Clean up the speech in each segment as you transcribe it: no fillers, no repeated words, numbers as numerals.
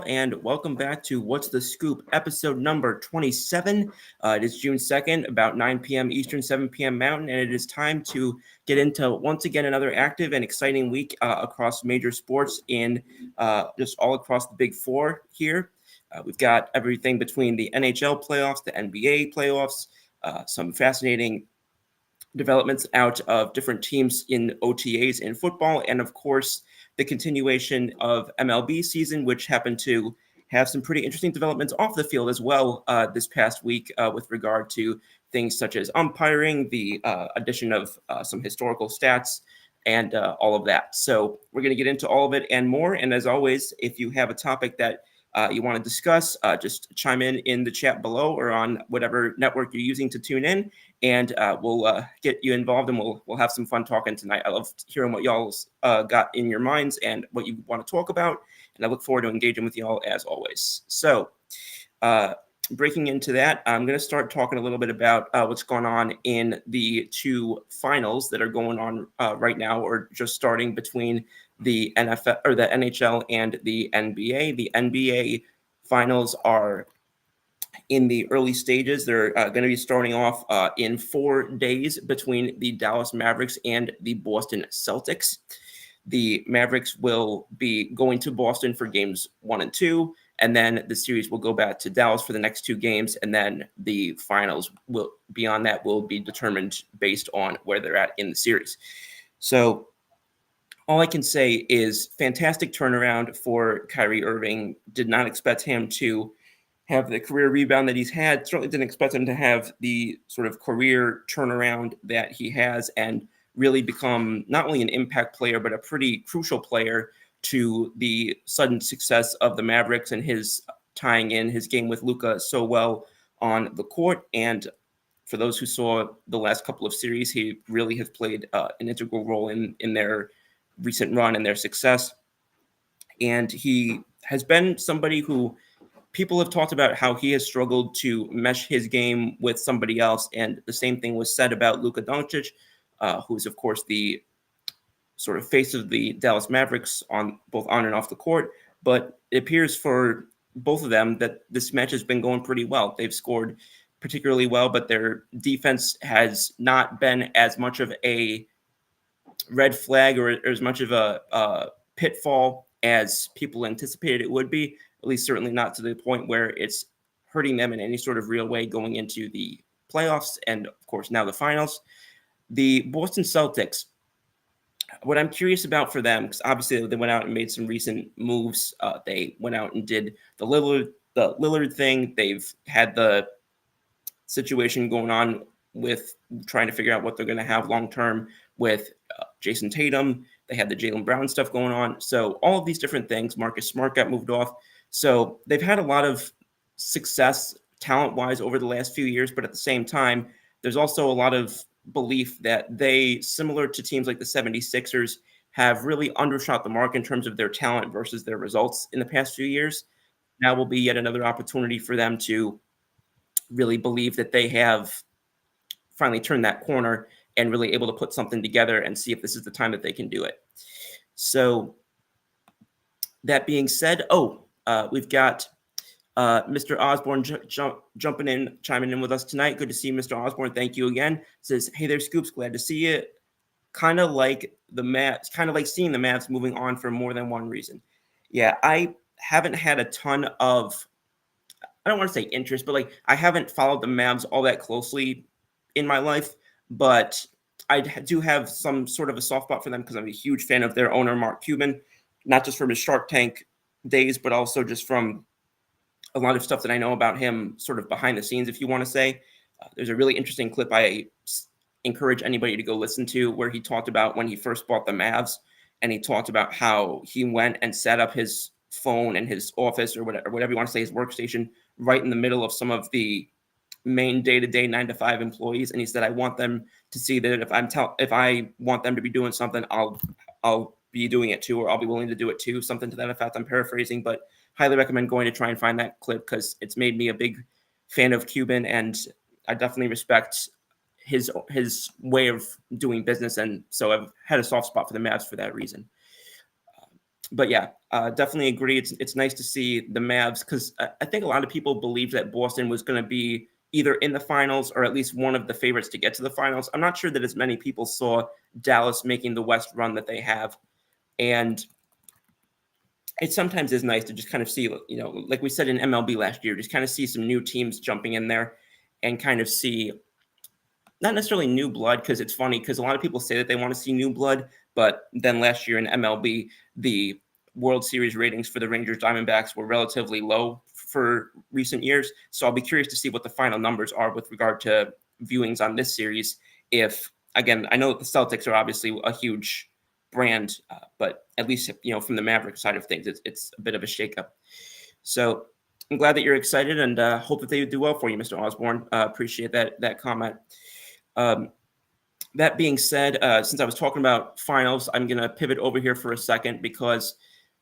and welcome back to What's the Scoop, episode number 27. It is June 2nd, about 9 p.m. Eastern, 7 p.m. Mountain, and it is time to get into once again another active and exciting week across major sports in just all across the Big Four here. We've got everything between the NHL playoffs, the NBA playoffs, some fascinating developments out of different teams in OTAs in football, and of course, the continuation of MLB season, which happened to have some pretty interesting developments off the field as well this past week with regard to things such as umpiring, the addition of some historical stats, and all of that. So we're going to get into all of it and more. And as always, if you have a topic that you want to discuss, just chime in the chat below or on whatever network you're using to tune in, and we'll get you involved, and we'll have some fun talking tonight. I love hearing what y'all's got in your minds and what you want to talk about, and I look forward to engaging with y'all as always. So, breaking into that, I'm going to start talking a little bit about what's going on in the two finals that are going on right now, or just starting between the NFL or the NHL and the NBA. The NBA finals are in the early stages. They're going to be starting off in 4 days between the Dallas Mavericks and the Boston Celtics. The Mavericks will be going to Boston for games 1 and 2, and then the series will go back to Dallas for the next 2 games, and then the finals will beyond that will be determined based on where they're at in the series. So all I can say is fantastic turnaround for Kyrie Irving. Did not expect him to have the career rebound that he's had. Certainly didn't expect him to have the sort of career turnaround that he has and really become not only an impact player, but a pretty crucial player to the sudden success of the Mavericks and his tying in his game with Luka so well on the court. And for those who saw the last couple of series, he really has played an integral role in their recent run and their success. And he has been somebody who people have talked about how he has struggled to mesh his game with somebody else. And the same thing was said about Luka Doncic, who's, of course, the sort of face of the Dallas Mavericks on both on and off the court. But it appears for both of them that this match has been going pretty well. They've scored particularly well, but their defense has not been as much of a red flag or as much of a pitfall as people anticipated it would be, at least certainly not to the point where it's hurting them in any sort of real way going into the playoffs and, of course, now the finals. The Boston Celtics, what I'm curious about for them, because obviously they went out and made some recent moves. They went out and did the Lillard thing. They've had the situation going on with trying to figure out what they're going to have long term with Jason Tatum. They had the Jaylen Brown stuff going on. So all of these different things. Marcus Smart got moved off. So they've had a lot of success talent-wise over the last few years, but at the same time, there's also a lot of belief that they, similar to teams like the 76ers, have really undershot the mark in terms of their talent versus their results in the past few years. Now will be yet another opportunity for them to really believe that they have finally turned that corner and really able to put something together and see if this is the time that they can do it. So that being said, we've got Mr. Osborne jumping in, chiming in with us tonight. Good to see you, Mr. Osborne. Thank you again. Says, hey there, Scoops. Glad to see you. Kind of like the Mavs, kind of like seeing the Mavs moving on for more than one reason. Yeah, I haven't had a ton of, I don't want to say interest, but like I haven't followed the Mavs all that closely in my life, but I do have some sort of a soft spot for them because I'm a huge fan of their owner, Mark Cuban, not just from his Shark Tank days, but also just from a lot of stuff that I know about him sort of behind the scenes, if you want to say. There's a really interesting clip I encourage anybody to go listen to where he talked about when he first bought the Mavs, and he talked about how he went and set up his phone in his office or whatever you want to say, his workstation, right in the middle of some of the main day-to-day 9 to 5 employees. And he said, I want them to see that if I want them to be doing something, I'll be doing it too, or I'll be willing to do it too, something to that effect. I'm paraphrasing, but highly recommend going to try and find that clip because it's made me a big fan of Cuban, and I definitely respect his way of doing business. And so I've had a soft spot for the Mavs for that reason. but yeah, definitely agree. It's nice to see the Mavs, because I think a lot of people believed that Boston was going to be either in the finals or at least one of the favorites to get to the finals. I'm not sure that as many people saw Dallas making the West run that they have. And it sometimes is nice to just kind of see, like we said in MLB last year, just kind of see some new teams jumping in there and kind of see not necessarily new blood, because it's funny because a lot of people say that they want to see new blood, but then last year in MLB, the World Series ratings for the Rangers Diamondbacks were relatively low for recent years. So I'll be curious to see what the final numbers are with regard to viewings on this series. If, again, I know the Celtics are obviously a huge brand, but at least, from the Maverick side of things, it's a bit of a shakeup. So I'm glad that you're excited, and hope that they do well for you, Mr. Osborne. Appreciate that comment. That being said, since I was talking about finals, I'm going to pivot over here for a second, because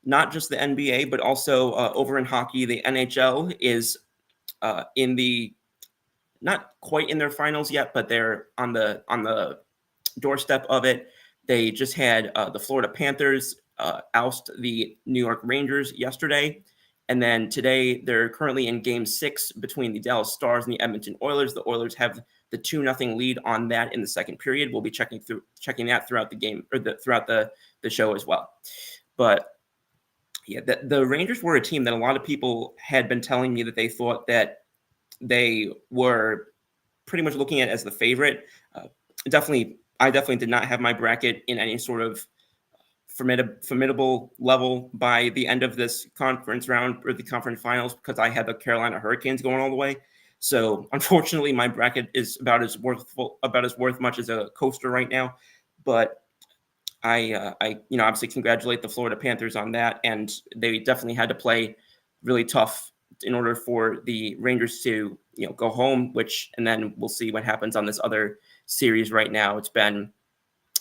not just the NBA, but also over in hockey, the NHL is in the, not quite in their finals yet, but they're on the doorstep of it. They just had the Florida Panthers oust the New York Rangers yesterday. And then today, they're currently in Game 6 between the Dallas Stars and the Edmonton Oilers. The Oilers have the 2-0 lead on that in the second period. We'll be checking that throughout the game, or throughout the show as well. But yeah, the Rangers were a team that a lot of people had been telling me that they thought that they were pretty much looking at as the favorite. I definitely did not have my bracket in any sort of formidable level by the end of this conference round or the conference finals, because I had the Carolina Hurricanes going all the way. So unfortunately, my bracket is about as worth much as a coaster right now. But I obviously congratulate the Florida Panthers on that, and they definitely had to play really tough in order for the Rangers to go home. And then we'll see what happens on this other series. Right now, it's been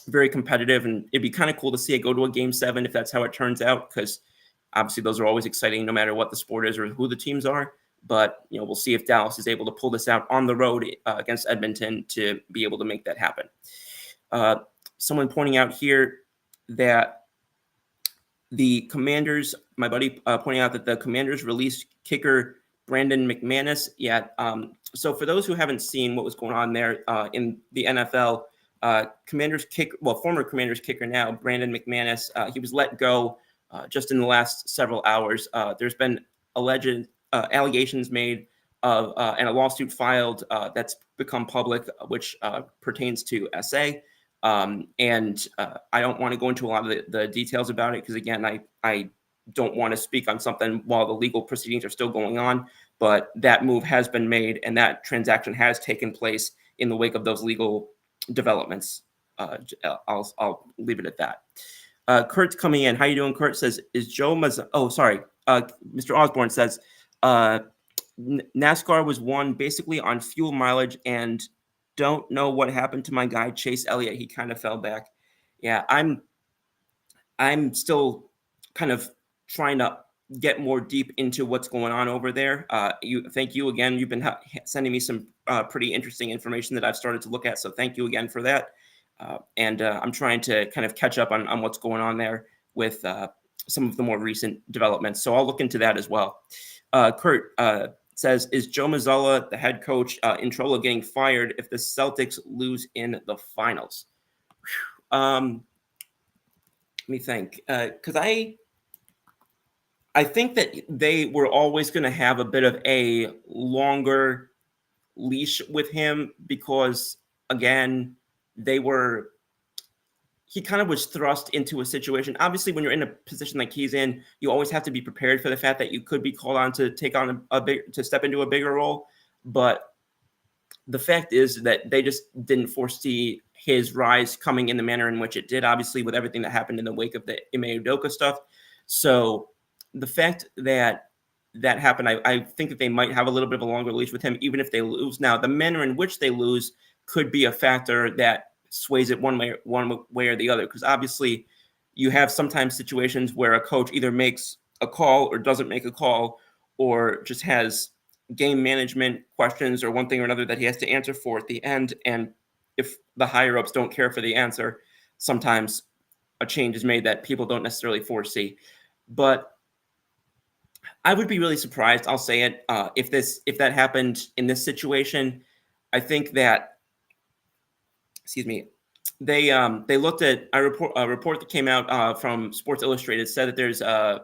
very competitive, and it'd be kind of cool to see it go to a Game 7 if that's how it turns out, because obviously those are always exciting no matter what the sport is or who the teams are. But we'll see if Dallas is able to pull this out on the road against Edmonton to be able to make that happen. Someone pointing out here that the Commanders, my buddy pointing out that the Commanders released kicker Brandon McManus. Yeah. So for those who haven't seen what was going on there in the NFL, former Commanders kicker now, Brandon McManus, he was let go just in the last several hours. There's been alleged allegations made of and a lawsuit filed that's become public, which pertains to SA. And I don't want to go into a lot of the details about it, because again, I don't want to speak on something while the legal proceedings are still going on. But that move has been made, and that transaction has taken place in the wake of those legal developments. I'll leave it at that. Kurt's coming in. How you doing, Kurt? Says, is Joe Mr. Osborne says, NASCAR was won basically on fuel mileage, and don't know what happened to my guy Chase Elliott. He kind of fell back. Yeah, I'm still kind of trying to get more deep into what's going on over there. Thank you again. You've been sending me some pretty interesting information that I've started to look at. So thank you again for that. And I'm trying to kind of catch up on what's going on there with some of the more recent developments. So I'll look into that as well. Kurt says, is Joe Mazzulla, the head coach, in trouble of getting fired if the Celtics lose in the finals? Let me think. Because I think that they were always going to have a bit of a longer leash with him, because, again, he kind of was thrust into a situation. Obviously, when you're in a position like he's in, you always have to be prepared for the fact that you could be called on to take on to step into a bigger role. But the fact is that they just didn't foresee his rise coming in the manner in which it did, obviously, with everything that happened in the wake of the Ime Udoka stuff. So the fact that happened, I think that they might have a little bit of a longer leash with him, even if they lose. Now, the manner in which they lose could be a factor that sways it one way or the other, because obviously you have sometimes situations where a coach either makes a call or doesn't make a call, or just has game management questions or one thing or another that he has to answer for at the end. And if the higher ups don't care for the answer, sometimes a change is made that people don't necessarily foresee. But I would be really surprised, I'll say it, if that happened in this situation. I think that, excuse me, they looked at a report that came out from Sports Illustrated, said that there's a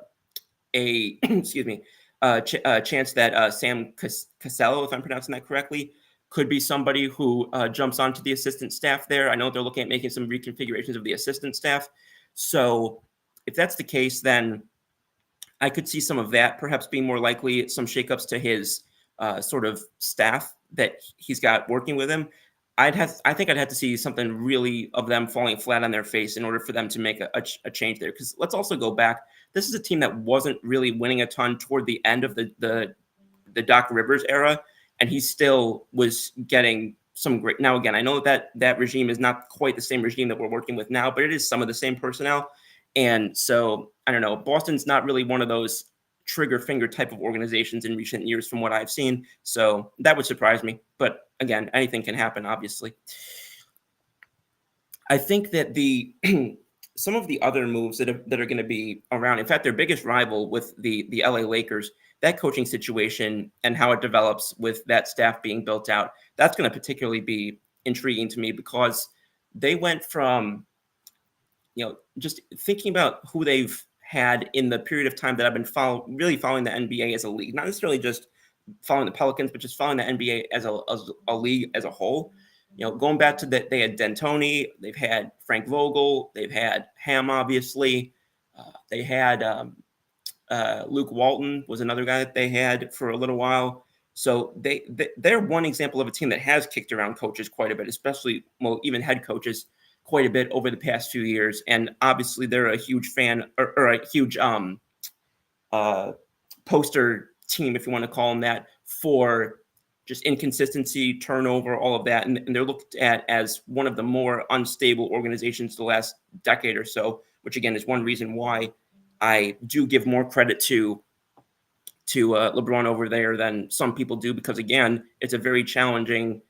excuse me, chance that Sam Casello, if I'm pronouncing that correctly, could be somebody who jumps onto the assistant staff there. I know they're looking at making some reconfigurations of the assistant staff. So if that's the case, then I could see some of that perhaps being more likely, some shakeups to his sort of staff that he's got working with him. I think I'd have to see something really of them falling flat on their face in order for them to make a change there. Because let's also go back. This is a team that wasn't really winning a ton toward the end of the Doc Rivers era, and he still was getting some great. Now again, I know that regime is not quite the same regime that we're working with now, but it is some of the same personnel. And so I don't know. Boston's not really one of those trigger finger type of organizations in recent years from what I've seen. So that would surprise me. But again, anything can happen, obviously. I think that some of the other moves that are going to be around, in fact, their biggest rival with the LA Lakers, that coaching situation and how it develops with that staff being built out, that's going to particularly be intriguing to me because they went from, just thinking about who they've had in the period of time that I've been really following the NBA as a league, not necessarily just following the Pelicans, but just following the NBA as a league as a whole. Going back to that, they had D'Antoni, they've had Frank Vogel, they've had Ham, obviously. They had Luke Walton was another guy that they had for a little while. So they're one example of a team that has kicked around coaches quite a bit, especially even head coaches quite a bit over the past few years. And obviously they're a huge fan or a huge poster team, if you want to call them that, for just inconsistency, turnover, all of that. And they're looked at as one of the more unstable organizations the last decade or so, which again is one reason why I do give more credit to LeBron over there than some people do, because again, it's a very challenging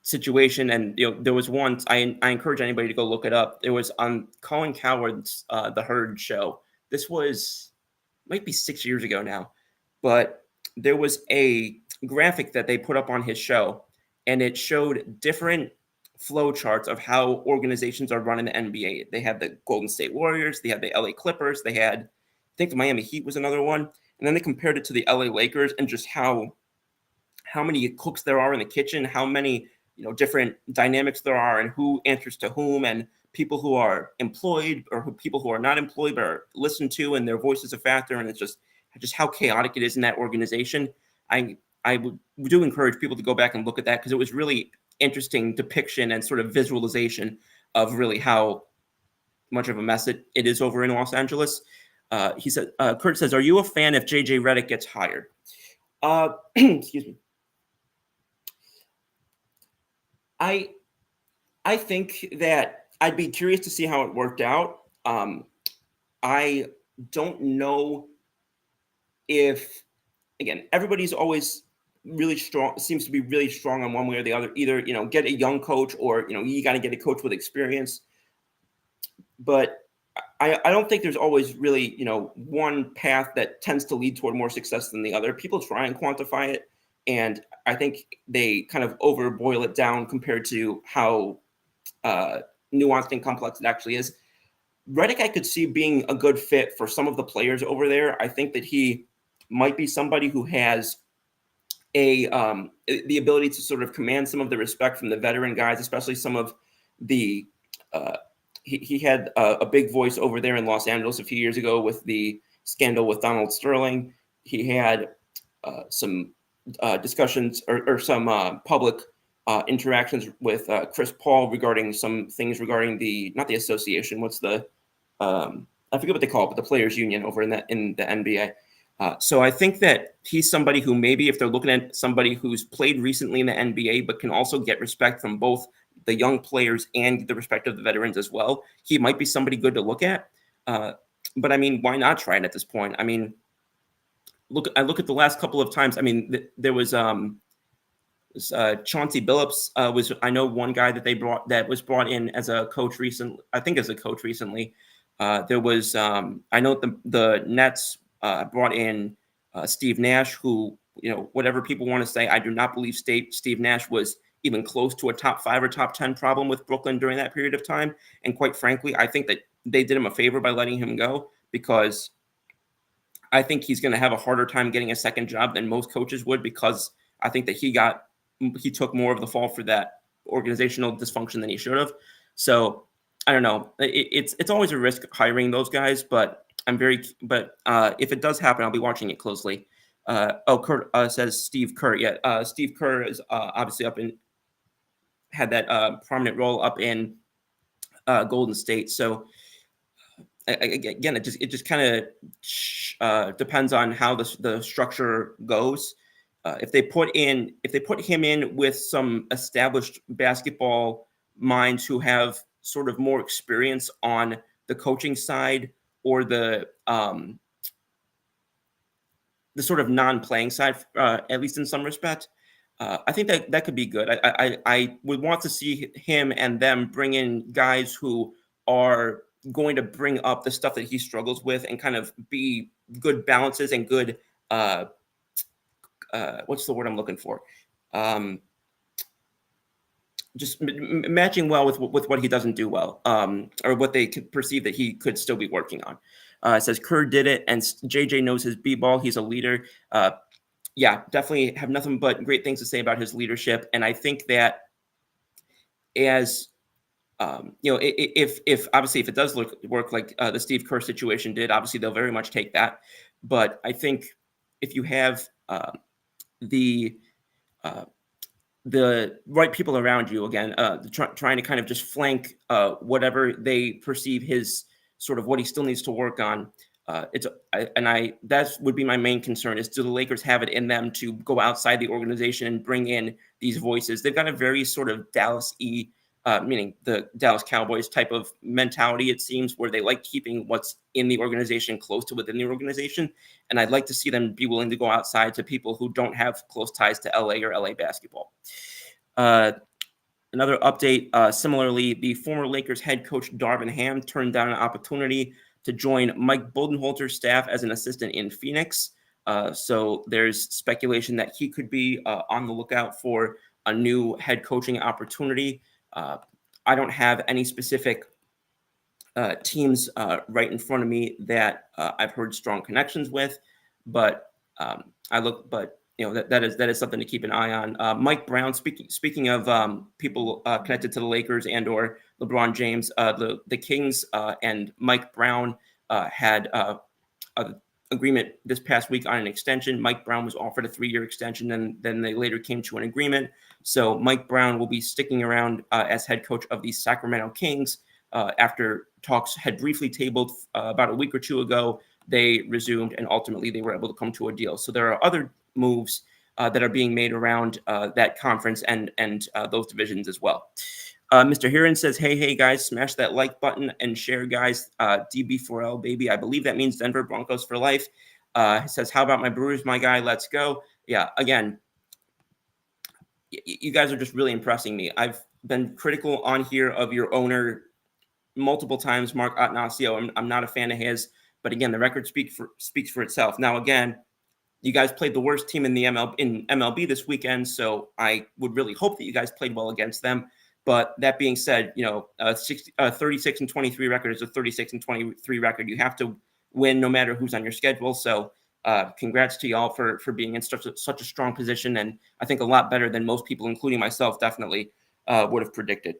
situation. And there was once I encourage anybody to go look it up. It was on Colin Cowherd's The Herd show. This might be 6 years ago now, but there was a graphic that they put up on his show, and it showed different flow charts of how organizations are run in the NBA. They had the Golden State Warriors, they had the LA Clippers, they had, I think the Miami Heat was another one, and then they compared it to the LA Lakers and just how many cooks there are in the kitchen, how many different dynamics there are, and who answers to whom, and people who are employed or people who are not employed but are listened to, and their voice is a factor. And it's just how chaotic it is in that organization. I do encourage people to go back and look at that, because it was really interesting depiction and sort of visualization of really how much of a mess it is over in Los Angeles. He said, Kurt says, "Are you a fan if JJ Redick gets hired?" Excuse me. I think that I'd be curious to see how it worked out. I don't know if, again, everybody's always really strong, seems to be really strong on one way or the other. Either, get a young coach, or, you got to get a coach with experience. But I don't think there's always really, one path that tends to lead toward more success than the other. People try and quantify it, and I think they kind of overboil it down compared to how nuanced and complex it actually is. Redick, I could see being a good fit for some of the players over there. I think that he might be somebody who has the ability to sort of command some of the respect from the veteran guys, especially some of the he had a big voice over there in Los Angeles a few years ago with the scandal with Donald Sterling. He had some discussions or some public interactions with Chris Paul regarding some things regarding not the association. What's the I forget what they call it, but the players union over in the NBA. So I think that he's somebody who maybe, if they're looking at somebody who's played recently in the NBA, but can also get respect from both the young players and the respect of the veterans as well, he might be somebody good to look at. But I mean, why not try it at this point? I mean, I look at the last couple of times. I mean, there was Chauncey Billups was, I know, one guy that they brought that was brought in as a coach recently. I think as a coach recently, There was, I know the Nets brought in Steve Nash, who, whatever people want to say, I do not believe Steve Nash was even close to a top 5 or top 10 problem with Brooklyn during that period of time. And quite frankly, I think that they did him a favor by letting him go, because I think he's going to have a harder time getting a second job than most coaches would, because I think that he took more of the fall for that organizational dysfunction than he should have. So I don't know. It's always a risk hiring those guys, but if it does happen, I'll be watching it closely. Kurt says Steve Kerr. Yeah, Steve Kerr is obviously had that prominent role up in Golden State. So again, it just kind of depends on how the structure goes. If they put him in with some established basketball minds who have sort of more experience on the coaching side, or the sort of non-playing side, at least in some respect, I think that could be good. I would want to see him and them bring in guys who are going to bring up the stuff that he struggles with and kind of be good balances and good what's the word I'm looking for? Just matching well with what he doesn't do well, or what they could perceive that he could still be working on. It says Kerr did it, and JJ knows his b-ball. He's a leader. Yeah, definitely have nothing but great things to say about his leadership. And I think that as if obviously if it does work like the Steve Kerr situation did, obviously they'll very much take that. But I think if you have the right people around you, again, trying to kind of just flank whatever they perceive his sort of what he still needs to work on. That would be my main concern, is do the Lakers have it in them to go outside the organization and bring in these voices? They've got a very sort of Dallas-y, meaning the Dallas Cowboys type of mentality, it seems, where they like keeping what's in the organization close to within the organization. And I'd like to see them be willing to go outside to people who don't have close ties to LA or LA basketball. Another update, similarly, the former Lakers head coach Darvin Ham turned down an opportunity to join Mike Budenholzer's staff as an assistant in Phoenix. So there's speculation that he could be on the lookout for a new head coaching opportunity. I don't have any specific teams right in front of me that I've heard strong connections with, but that is something to keep an eye on. Mike Brown, speaking of people connected to the Lakers and or LeBron James, the Kings and Mike Brown had an agreement this past week on an extension. Mike Brown was offered a 3-year extension, and then they later came to an agreement. So Mike Brown will be sticking around as head coach of the Sacramento Kings. After talks had briefly tabled about a week or two ago, they resumed, and ultimately they were able to come to a deal. So there are other moves that are being made around that conference and those divisions as well. Mr. Heron says, hey guys, smash that like button and share, guys. DB4L baby, I believe that means Denver Broncos for life. He says, how about my Brewers, my guy? Let's go. Yeah, again, you guys are just really impressing me. I've been critical on here of your owner multiple times, Mark Attanasio. I'm not a fan of his, but again, the record speaks for itself. Now, again, you guys played the worst team in the MLB this weekend, so I would really hope that you guys played well against them. But that being said, 36-23 record is a 36-23 record. You have to win no matter who's on your schedule. So congrats to y'all for being in such a strong position, and I think a lot better than most people, including myself, definitely would have predicted.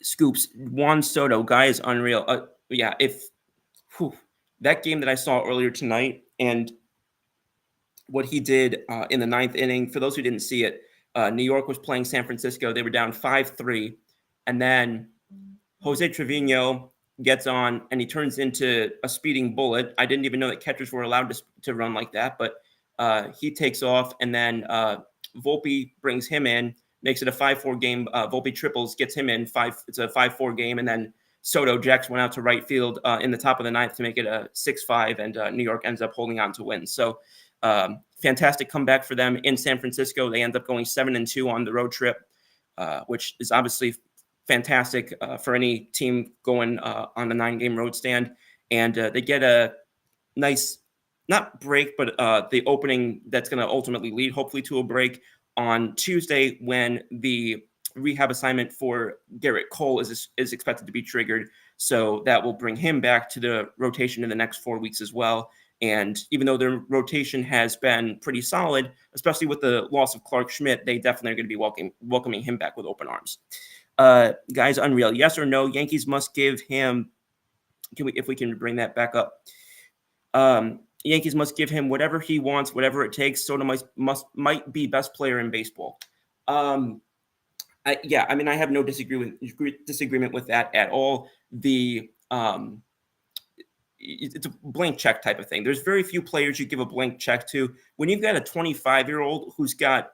Scoops, Juan Soto, guy is unreal. That game that I saw earlier tonight and what he did in the 9th inning, for those who didn't see it, New York was playing San Francisco. They were down 5-3. And then Jose Trevino gets on and he turns into a speeding bullet. I didn't even know that catchers were allowed to run like that, but he takes off. And then Volpe brings him in, makes it a 5-4 game. Volpe triples, gets him in. It's a 5-4 game. And then Soto jacks went out to right field in the top of the 9th to make it a 6-5. And New York ends up holding on to win. So fantastic comeback for them in San Francisco. They end up going 7-2 on the road trip, which is obviously fantastic for any team going on the 9-game road stand. And they get a nice, not break, but the opening that's going to ultimately lead, hopefully, to a break on Tuesday when the rehab assignment for Garrett Cole is expected to be triggered. So that will bring him back to the rotation in the next 4 weeks as well. And even though their rotation has been pretty solid, especially with the loss of Clark Schmidt, they definitely are going to be welcoming him back with open arms. Guys, unreal. Yes or no? Yankees must give him. If we can bring that back up. Yankees must give him whatever he wants, whatever it takes. Soto might be best player in baseball. I have no disagreement with that at all. It's a blank check type of thing. There's very few players you give a blank check to. When you've got a 25-year-old who's got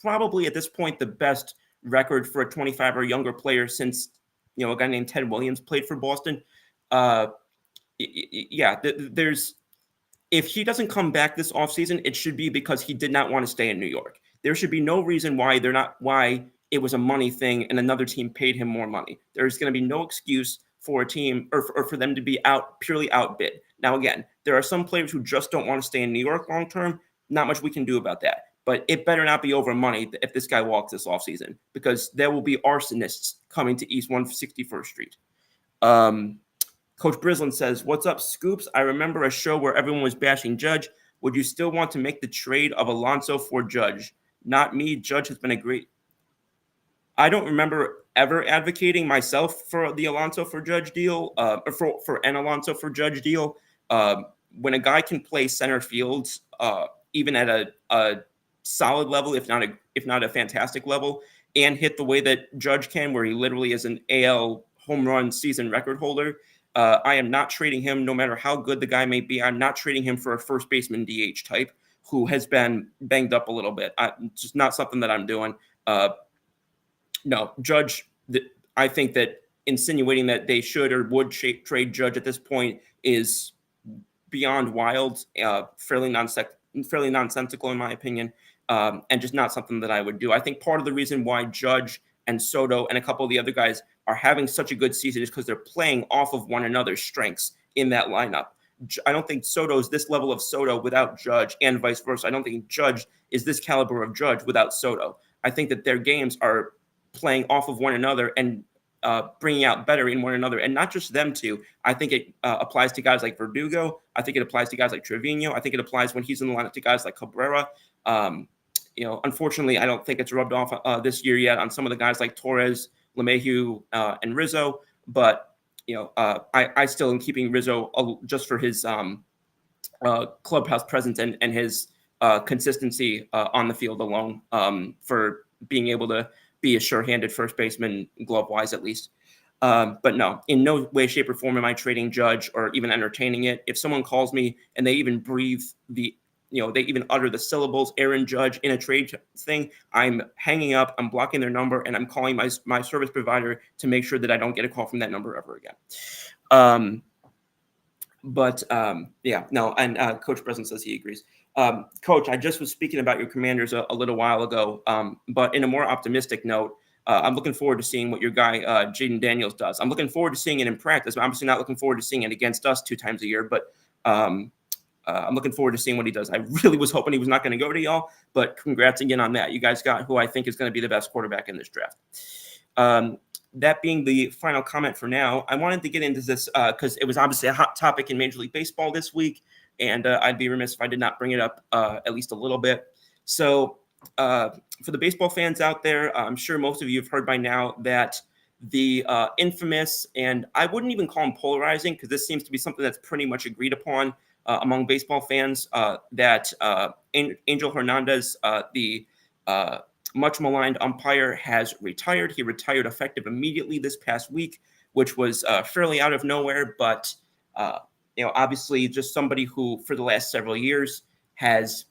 probably at this point the best record for a 25 or younger player since a guy named Ted Williams played for Boston. There's if he doesn't come back this offseason, it should be because he did not want to stay in New York. There should be no reason why it was a money thing and another team paid him more money. There's going to be no excuse for a team or for them to be purely outbid. Now, again, there are some players who just don't want to stay in New York long term. Not much we can do about that. But it better not be over money if this guy walks this offseason, because there will be arsonists coming to East 161st Street. Coach Brislin says, "What's up, Scoops? I remember a show where everyone was bashing Judge. Would you still want to make the trade of Alonso for Judge? Not me. Judge has been a great..." I don't remember ever advocating myself for the Alonso for Judge deal, for an Alonso for Judge deal. When a guy can play center field, even at a solid level, if not a fantastic level, and hit the way that Judge can, where he literally is an AL home run season record holder, I am not trading him, no matter how good the guy may be. I'm not trading him for a first baseman DH type who has been banged up a little bit. It's just not something that I'm doing. No, Judge, I think that insinuating that they should or would trade Judge at this point is beyond wild, fairly nonsensical in my opinion, and just not something that I would do. I think part of the reason why Judge and Soto and a couple of the other guys are having such a good season is because they're playing off of one another's strengths in that lineup. I don't think Soto's this level of Soto without Judge, and vice versa. I don't think Judge is this caliber of Judge without Soto. I think that their games are playing off of one another and bringing out better in one another, and not just them two. I think it applies to guys like Verdugo. I think it applies to guys like Trevino. I think it applies when he's in the lineup to guys like Cabrera. Unfortunately, I don't think it's rubbed off this year yet on some of the guys like Torres, LeMahieu, and Rizzo. But I still am keeping Rizzo just for his clubhouse presence and his consistency on the field alone, for being able to be a sure-handed first baseman, glove-wise at least. But no, in no way, shape, or form am I trading Judge or even entertaining it. If someone calls me and they even breathe they even utter the syllables Aaron Judge in a trade thing, I'm hanging up, I'm blocking their number, and I'm calling my service provider to make sure that I don't get a call from that number ever again. And Coach Breslin says he agrees. Coach, I just was speaking about your Commanders a little while ago, but in a more optimistic note, I'm looking forward to seeing what your guy, Jaden Daniels, does. I'm looking forward to seeing it in practice. I'm obviously not looking forward to seeing it against us 2 times a year, but I'm looking forward to seeing what he does. I really was hoping he was not going to go to y'all, but congrats again on that. You guys got who I think is going to be the best quarterback in this draft. That being the final comment for now, I wanted to get into this because it was obviously a hot topic in Major League Baseball this week, and I'd be remiss if I did not bring it up at least a little bit. So for the baseball fans out there, I'm sure most of you have heard by now that the infamous, and I wouldn't even call him polarizing because this seems to be something that's pretty much agreed upon among baseball fans, that Angel Hernandez, the much maligned umpire, has retired. He retired effective immediately this past week, which was fairly out of nowhere, but obviously just somebody who for the last several years has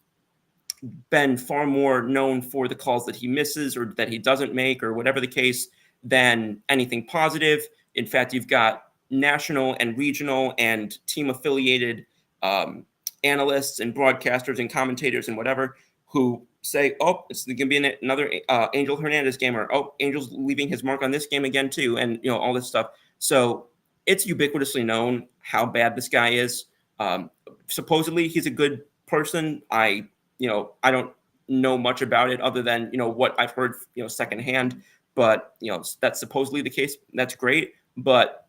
been far more known for the calls that he misses or that he doesn't make or whatever the case than anything positive. In fact, you've got national and regional and team affiliated analysts and broadcasters and commentators and whatever who say, oh, it's going to be another Angel Hernandez game, or oh, Angel's leaving his mark on this game again too, and all this stuff. So it's ubiquitously known how bad this guy is. Supposedly he's a good person. I don't know much about it other than what I've heard secondhand. But that's supposedly the case. That's great. But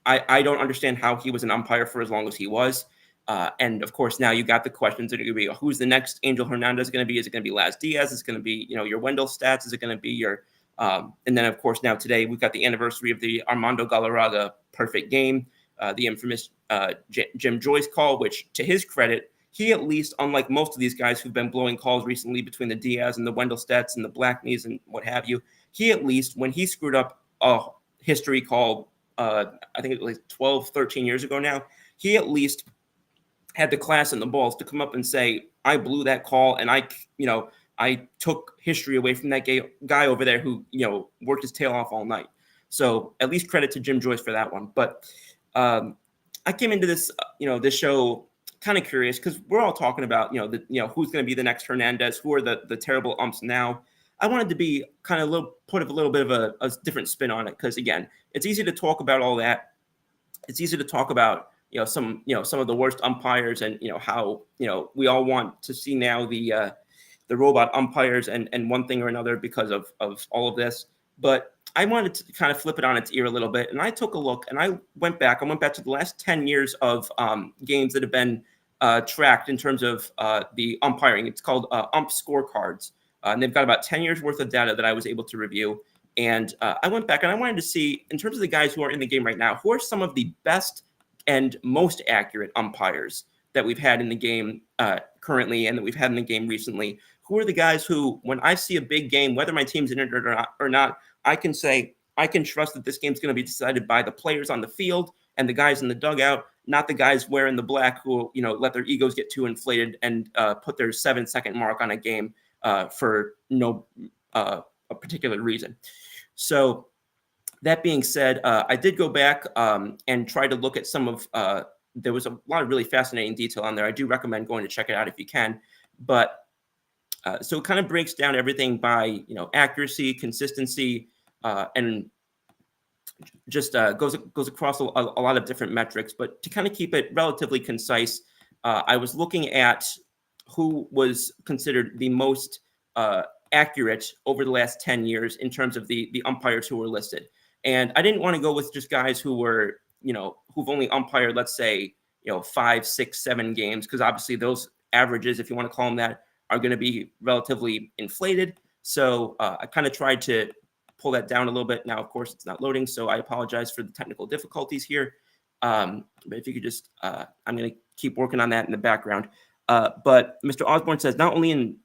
I don't understand how he was an umpire for as long as he was. And of course, now you got the questions that are going to be, who's the next Angel Hernandez going to be? Is it going to be Laz Diaz? Is it going to be, your Wendell Stats? Is it going to be your, and then of course, now today we've got the anniversary of the Armando Galarraga perfect game, the infamous Jim Joyce call, which to his credit, he at least, unlike most of these guys who've been blowing calls recently between the Diaz and the Wendell Stats and the Blackneys and what have you, he at least, when he screwed up a history call, I think it was like 12, 13 years ago now, he at least had the class and the balls to come up and say, I blew that call and I took history away from that guy over there who, worked his tail off all night. So at least credit to Jim Joyce for that one. But I came into this, this show kind of curious because we're all talking about, who's going to be the next Hernandez, who are the terrible umps now. I wanted to be kind of put a little bit of a different spin on it because, again, it's easy to talk about all that. It's easy to talk about, some of the worst umpires and, how, we all want to see now the robot umpires and one thing or another because of all of this. But I wanted to kind of flip it on its ear a little bit. And I took a look and I went back to the last 10 years of games that have been tracked in terms of the umpiring. It's called ump scorecards. And they've got about 10 years worth of data that I was able to review. And I went back and I wanted to see, in terms of the guys who are in the game right now, who are some of the best and most accurate umpires that we've had in the game currently and that we've had in the game recently. Who are the guys who, when I see a big game, whether my team's in it or not, I can say, I can trust that this game's going to be decided by the players on the field and the guys in the dugout, not the guys wearing the black who, let their egos get too inflated and put their 7-second mark on a game for no particular reason. So that being said, I did go back and try to look at some of, there was a lot of really fascinating detail on there. I do recommend going to check it out if you can. But so it kind of breaks down everything by, accuracy, consistency, and just goes across a lot of different metrics. But to kind of keep it relatively concise, I was looking at who was considered the most accurate over the last 10 years in terms of the umpires who were listed. And I didn't want to go with just guys who were, who've only umpired, let's say, 5, 6, 7 games, because obviously those averages, if you want to call them that, are going to be relatively inflated. So I kind of tried to pull that down a little bit. Now, of course, it's not loading, so I apologize for the technical difficulties here. But if you could just, I'm going to keep working on that in the background. But Mr. Osborne says, not only in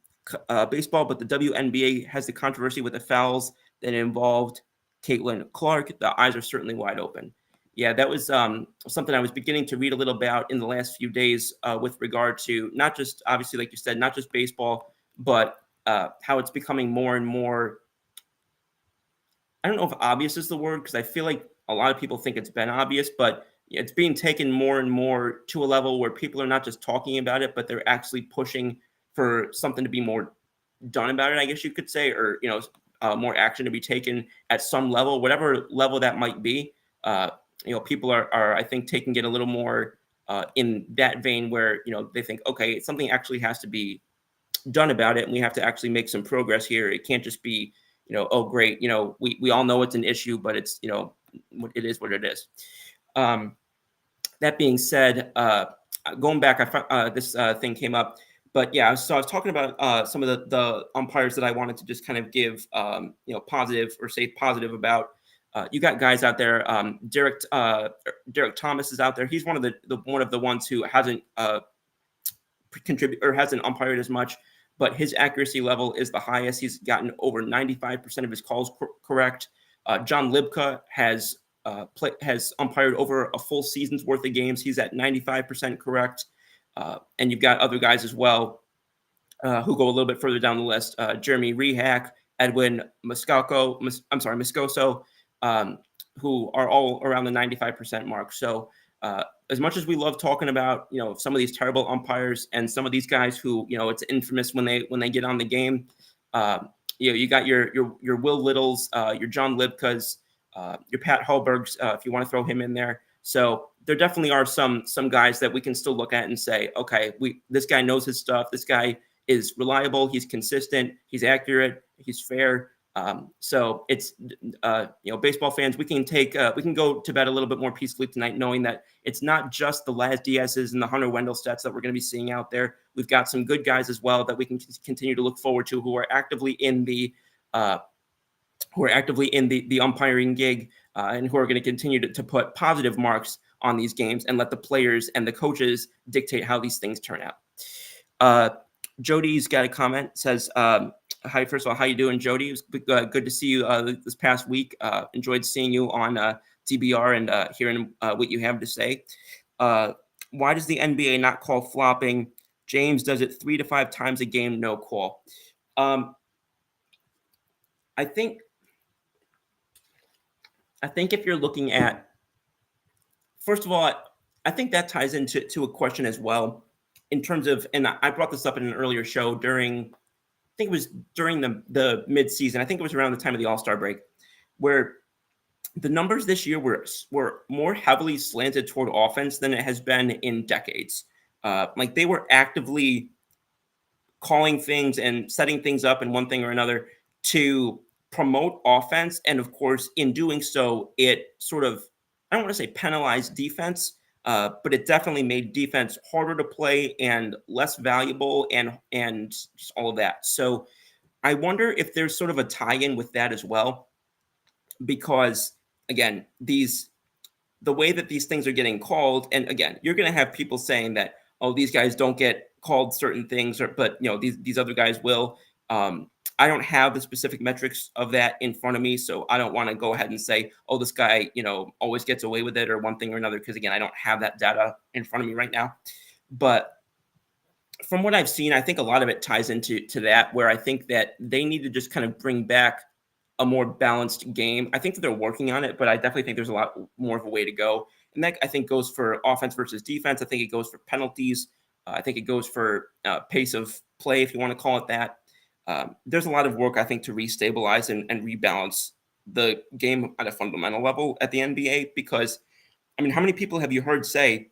baseball, but the WNBA has the controversy with the fouls that involved Caitlin Clark. The eyes are certainly wide open. Yeah, that was something I was beginning to read a little about in the last few days with regard to not just, obviously, like you said, not just baseball, but how it's becoming more and more, I don't know if obvious is the word, because I feel like a lot of people think it's been obvious, but it's being taken more and more to a level where people are not just talking about it, but they're actually pushing for something to be more done about it, I guess you could say, or, more action to be taken at some level, whatever level that might be. People are, I think, taking it a little more in that vein where, they think, okay, something actually has to be done about it. And we have to actually make some progress here. It can't just be, oh, great. We all know it's an issue, but it's, it is what it is. That being said, going back, I found this thing came up. But yeah, so I was talking about some of the umpires that I wanted to just kind of give, positive or say positive about. You got guys out there. Derek Thomas is out there. He's one of the ones who hasn't contributed or hasn't umpired as much, but his accuracy level is the highest. He's gotten over 95% of his calls correct. John Libka has umpired over a full season's worth of games. He's at 95% correct. And you've got other guys as well who go a little bit further down the list. Jeremy Rehack, Edwin Moscoso, who are all around the 95% mark. So As much as we love talking about, some of these terrible umpires and some of these guys who, it's infamous when they get on the game. You got your Will Littles, your John Libkas, your Pat Hallbergs, if you want to throw him in there. So there definitely are some guys that we can still look at and say, okay, this guy knows his stuff. This guy is reliable. He's consistent. He's accurate. He's fair. So it's, baseball fans, we can go to bed a little bit more peacefully tonight, knowing that it's not just the Laz Diaz's and the Hunter Wendelstedts that we're going to be seeing out there. We've got some good guys as well that we can continue to look forward to, who are actively in the umpiring gig, and who are going to continue to put positive marks on these games and let the players and the coaches dictate how these things turn out. Jody's got a comment, says, hi, first of all, how you doing, Jody? It was good to see you this past week. Enjoyed seeing you on TBR and hearing what you have to say. Why does the NBA not call flopping? James does it 3 to 5 times a game, no call. I think if you're looking at, first of all, I think that ties into a question as well in terms of, and I brought this up in an earlier show during the mid-season. I think it was around the time of the All-Star break, where the numbers this year were more heavily slanted toward offense than it has been in decades. Like they were actively calling things and setting things up in one thing or another to promote offense. And of course, in doing so, it sort of, I don't want to say penalized defense, but it definitely made defense harder to play and less valuable and just all of that. So I wonder if there's sort of a tie-in with that as well, because again, the way that these things are getting called, and again, you're going to have people saying that, oh, these guys don't get called certain things, but these other guys will. I don't have the specific metrics of that in front of me, so I don't want to go ahead and say, oh, this guy, always gets away with it or one thing or another, because again, I don't have that data in front of me right now. But from what I've seen, I think a lot of it ties into that, where I think that they need to just kind of bring back a more balanced game. I think that they're working on it, but I definitely think there's a lot more of a way to go. And that, I think, goes for offense versus defense. I think it goes for penalties. I think it goes for pace of play, if you want to call it that. There's a lot of work, I think, to restabilize and rebalance the game at a fundamental level at the NBA, because, I mean, how many people have you heard say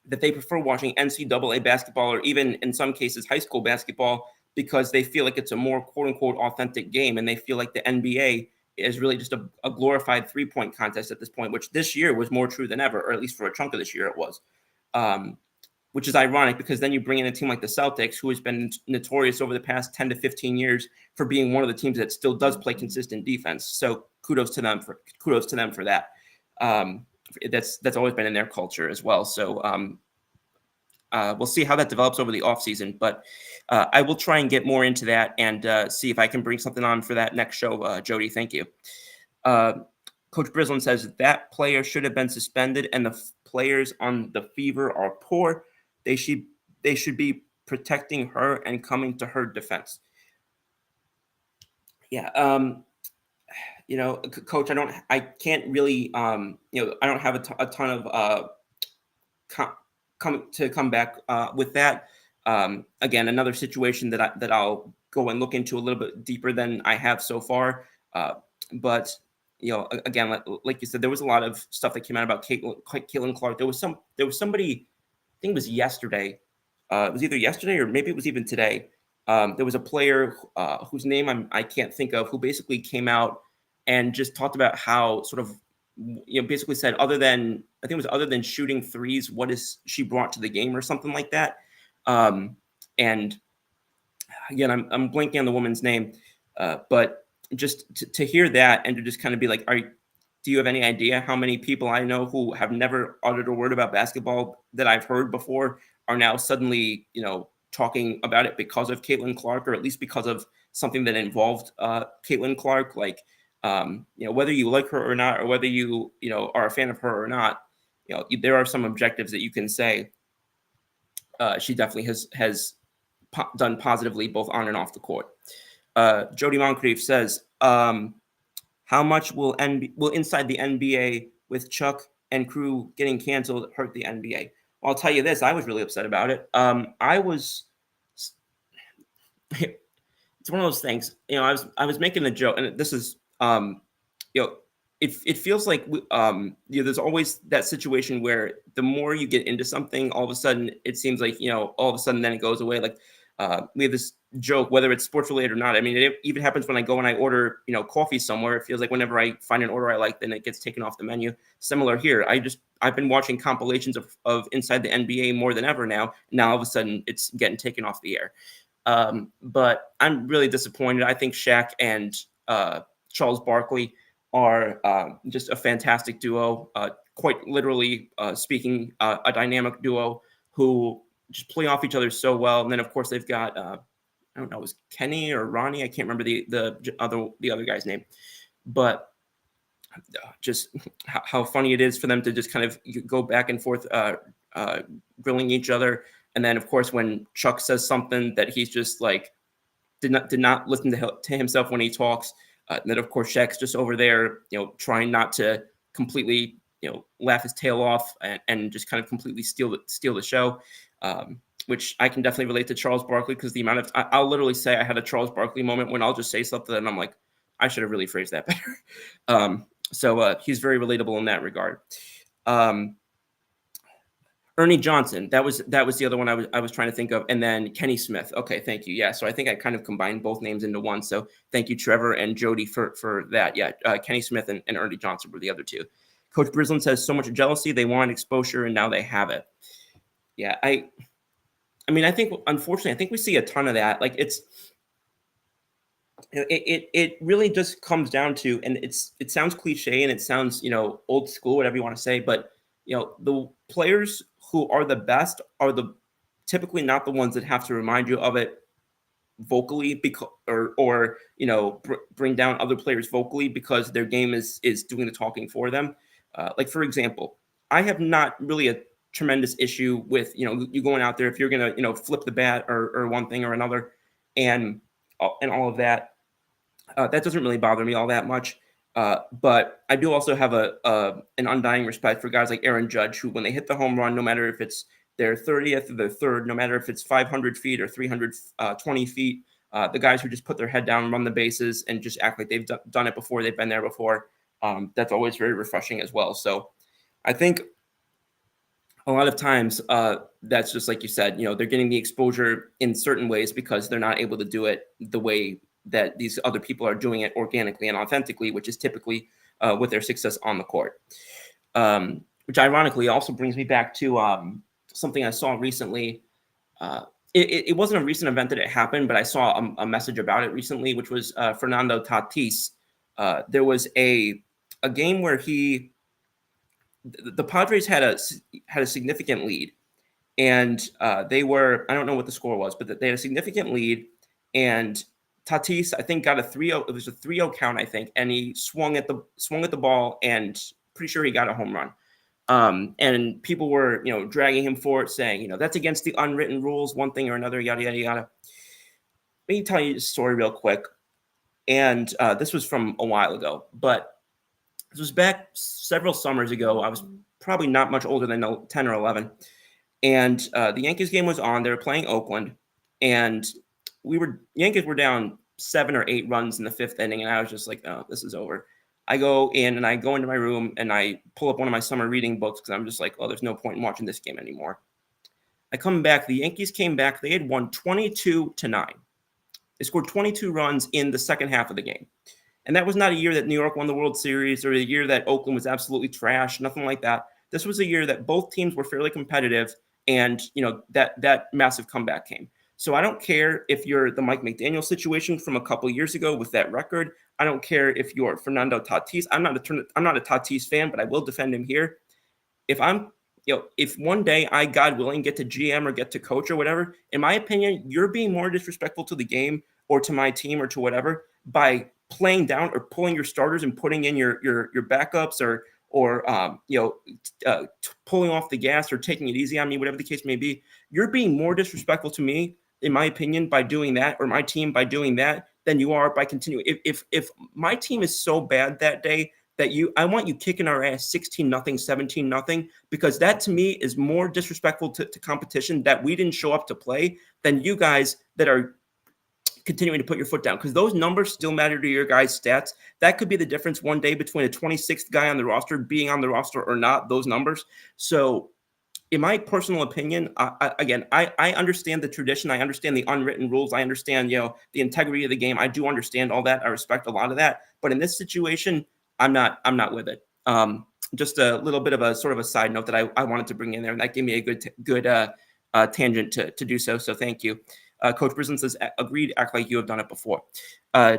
that they prefer watching NCAA basketball, or even in some cases high school basketball, because they feel like it's a more quote unquote authentic game, and they feel like the NBA is really just a glorified 3-point contest at this point, which this year was more true than ever, or at least for a chunk of this year it was. Which is ironic, because then you bring in a team like the Celtics, who has been notorious over the past 10 to 15 years for being one of the teams that still does play consistent defense. So kudos to them for that. That's always been in their culture as well. So we'll see how that develops over the offseason, but I will try and get more into that and see if I can bring something on for that next show. Jody, thank you. Coach Brislin says that player should have been suspended, and the players on the Fever are poor. They should be protecting her and coming to her defense. Yeah. Coach, I can't really, I don't have a ton of come back with that. Again, another situation that I'll go and look into a little bit deeper than I have so far. But again, like you said, there was a lot of stuff that came out about Caitlin Clark. There was somebody, I think it was yesterday. It was either yesterday or maybe it was even today. There was a player whose name I can't think of, who basically came out and just talked about how sort of, basically said, other than shooting threes, what is she brought to the game or something like that. And again, I'm blanking on the woman's name, but just to hear that and to just kind of be like, do you have any idea how many people I know who have never uttered a word about basketball that I've heard before are now suddenly, talking about it because of Caitlin Clark, or at least because of something that involved Caitlin Clark? Like, whether you like her or not, or whether you are a fan of her or not, there are some objectives that you can say she definitely has done positively both on and off the court. Jody Moncrief says, how much will inside the NBA with Chuck and crew getting canceled hurt the NBA. Well, I'll tell you this, I was really upset about it. It's one of those things, I was making a joke, and this is, you know, it feels like there's always that situation where the more you get into something, all of a sudden it seems like all of a sudden then it goes away. Like we have this joke, whether it's sports related or not. I mean, it even happens when I go and I order coffee somewhere. It feels like whenever I find an order I like, then it gets taken off the menu. Similar here. I've been watching compilations of Inside the NBA more than ever now. Now all of a sudden it's getting taken off the air. But I'm really disappointed. I think Shaq and Charles Barkley are just a fantastic duo, quite literally speaking, a dynamic duo who just play off each other so well. And then, of course, they've got, I don't know, it was Kenny or Ronnie. I can't remember the other guy's name. But just how funny it is for them to just kind of go back and forth, grilling each other. And then, of course, when Chuck says something that he's just like did not listen to himself when he talks, and then of course Shaq's just over there, trying not to completely, laugh his tail off and just kind of completely steal the show. Which I can definitely relate to Charles Barkley, because the amount of I'll literally say I had a Charles Barkley moment when I'll just say something and I'm like, I should have really phrased that better. So he's very relatable in that regard. Ernie Johnson, that was the other one I was trying to think of, and then Kenny Smith. Okay, thank you. Yeah, so I think I kind of combined both names into one. So thank you, Trevor and Jody, for that. Yeah, Kenny Smith and Ernie Johnson were the other two. Coach Brislin says so much jealousy, they wanted exposure, and now they have it. Yeah, I mean, I think unfortunately, we see a ton of that. Like it really just comes down to, and it sounds cliche and it sounds old school, whatever you want to say, but the players who are the best are typically not the ones that have to remind you of it vocally, because or bring down other players vocally because their game is doing the talking for them. Like for example, I have not really a tremendous issue with you going out there if you're gonna flip the bat or one thing or another, and all of that. That doesn't really bother me all that much. But I do also have an undying respect for guys like Aaron Judge, who when they hit the home run, no matter if it's their 30th or their third, no matter if it's 500 feet or 320 feet, the guys who just put their head down, run the bases, and just act like they've done it before, they've been there before, that's always very refreshing as well. So I think a lot of times that's just like you said, they're getting the exposure in certain ways because they're not able to do it the way that these other people are doing it organically and authentically, which is typically with their success on the court. Which ironically also brings me back to something I saw recently. It wasn't a recent event that it happened, but I saw a message about it recently, which was Fernando Tatis. There was a game where the Padres had a significant lead, and they were, I don't know what the score was, but they had a significant lead, and Tatis, I think, got a 3-0. It was a 3-0 count, I think, and he swung at the ball, and pretty sure he got a home run. And people were, dragging him for it, saying, that's against the unwritten rules, one thing or another, yada yada yada. Let me tell you a story real quick, and this was from a while ago, but this was back several summers ago. I was probably not much older than 10 or 11, and the Yankees game was on. They were playing Oakland, and Yankees were down 7 or 8 runs in the 5th inning, and I was just like, oh, this is over. I go in and I go into my room and I pull up one of my summer reading books because I'm just like, oh, there's no point in watching this game anymore. I come back. The Yankees came back. They had won 22-9. They scored 22 runs in the second half of the game. And that was not a year that New York won the World Series or a year that Oakland was absolutely trash, nothing like that. This was a year that both teams were fairly competitive, and that massive comeback came. So I don't care if you're the Mike McDaniel situation from a couple of years ago with that record. I don't care if you're Fernando Tatis. I'm not a Tatis fan, but I will defend him here. If one day I, God willing, get to GM or get to coach or whatever, in my opinion, you're being more disrespectful to the game or to my team or to whatever by playing down or pulling your starters and putting in your backups or pulling off the gas or taking it easy on me, whatever the case may be. You're being more disrespectful to me, in my opinion, by doing that, or my team by doing that, than you are by continuing. If my team is so bad that day that I want you kicking our ass 16-0, 17-0, because that to me is more disrespectful to competition that we didn't show up to play than you guys that are continuing to put your foot down, because those numbers still matter to your guys' stats. That could be the difference one day between a 26th guy on the roster being on the roster or not, those numbers. So in my personal opinion, I understand the tradition. I understand the unwritten rules. I understand, the integrity of the game. I do understand all that. I respect a lot of that. But in this situation, I'm not with it. Just a little bit of a sort of a side note that I wanted to bring in there, and that gave me a good tangent to do so. So thank you. Coach Brislin says, agreed, act like you have done it before.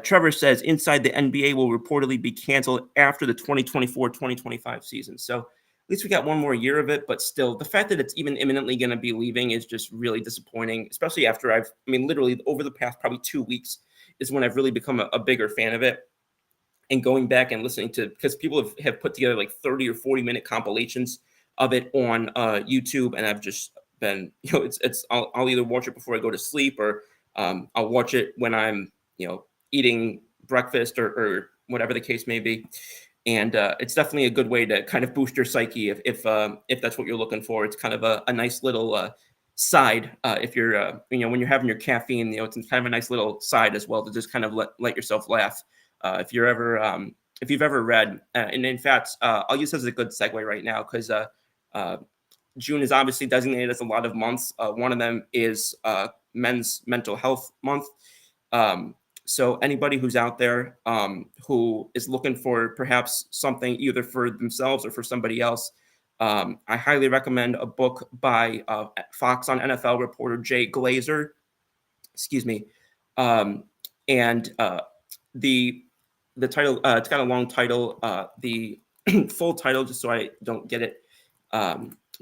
Trevor says, inside the NBA will reportedly be canceled after the 2024-2025 season. So at least we got one more year of it, but still, the fact that it's even imminently going to be leaving is just really disappointing, especially after literally over the past probably 2 weeks is when I've really become a bigger fan of it. And going back and listening to, because people have put together like 30 or 40-minute compilations of it on YouTube, and I've just been, I'll either watch it before I go to sleep, or I'll watch it when I'm, eating breakfast or whatever the case may be. And it's definitely a good way to kind of boost your psyche if that's what you're looking for. It's kind of a nice little side if you're, when you're having your caffeine, it's kind of a nice little side as well to just kind of let yourself laugh. If you've ever read, and in fact, I'll use this as a good segue right now, because June is obviously designated as a lot of months. One of them is Men's Mental Health Month. So anybody who's out there who is looking for perhaps something either for themselves or for somebody else, I highly recommend a book by Fox on NFL reporter Jay Glazer. Excuse me. And the title, it's got a long title. The full title, just so I don't get it,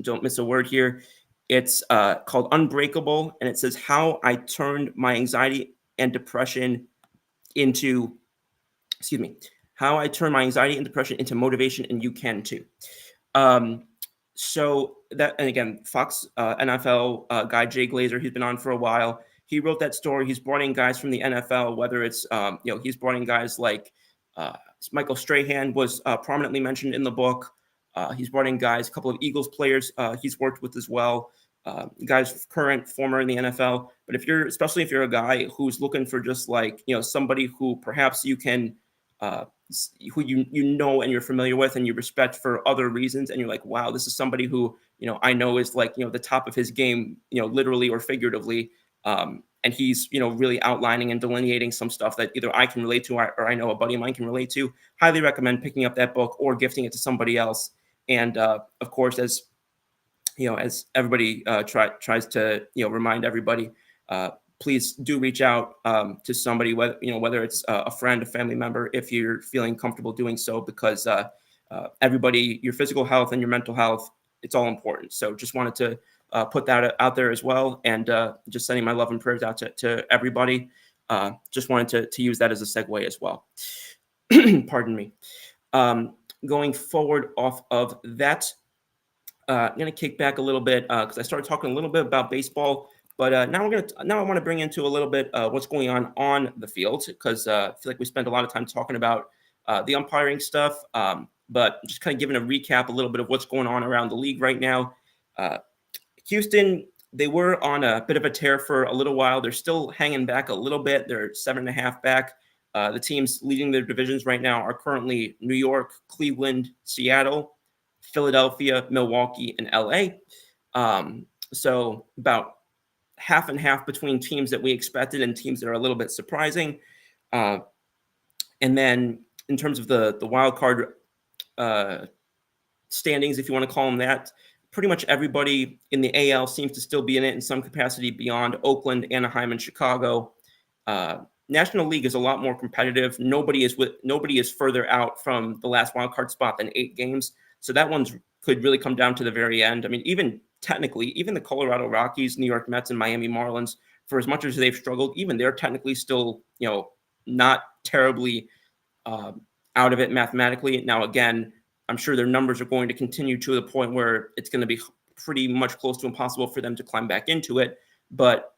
don't miss a word here. It's called Unbreakable, and it says how I turned my anxiety and depression into, how I turned my anxiety and depression into motivation, and you can too. So that, and again, Fox NFL guy Jay Glazer, he's been on for a while. He wrote that story. He's brought in guys from the NFL, whether it's, he's brought in guys like Michael Strahan was prominently mentioned in the book. He's brought in guys, a couple of Eagles players he's worked with as well, guys current, former in the NFL. But especially if you're a guy who's looking for just like, somebody who perhaps you can, who and you're familiar with and you respect for other reasons, and you're like, wow, this is somebody who, I know is like, the top of his game, literally or figuratively. And he's, really outlining and delineating some stuff that either I can relate to or I know a buddy of mine can relate to. Highly recommend picking up that book or gifting it to somebody else. And of course, as everybody tries to, remind everybody, please do reach out to somebody, whether it's a friend, a family member, if you're feeling comfortable doing so, because everybody, your physical health and your mental health, it's all important. So just wanted to put that out there as well, and just sending my love and prayers out to everybody. Just wanted to use that as a segue as well. Pardon me. Going forward off of that, I'm going to kick back a little bit because I started talking a little bit about baseball, but now I want to bring into a little bit what's going on the field, because I feel like we spent a lot of time talking about the umpiring stuff, but just kind of giving a recap, a little bit of what's going on around the league right now. Houston, they were on a bit of a tear for a little while. They're still hanging back a little bit. They're 7.5 back. The teams leading their divisions right now are currently New York, Cleveland, Seattle, Philadelphia, Milwaukee, and LA. So about half and half between teams that we expected and teams that are a little bit surprising. And then in terms of the wild card standings, if you want to call them that, pretty much everybody in the AL seems to still be in it in some capacity beyond Oakland, Anaheim, and Chicago. National League is a lot more competitive. Nobody is further out from the last wild card spot than 8 games. So that one's could really come down to the very end. I mean, even technically, even the Colorado Rockies, New York Mets, and Miami Marlins, for as much as they've struggled, even they're technically still, not terribly out of it mathematically. Now, again, I'm sure their numbers are going to continue to the point where it's going to be pretty much close to impossible for them to climb back into it. But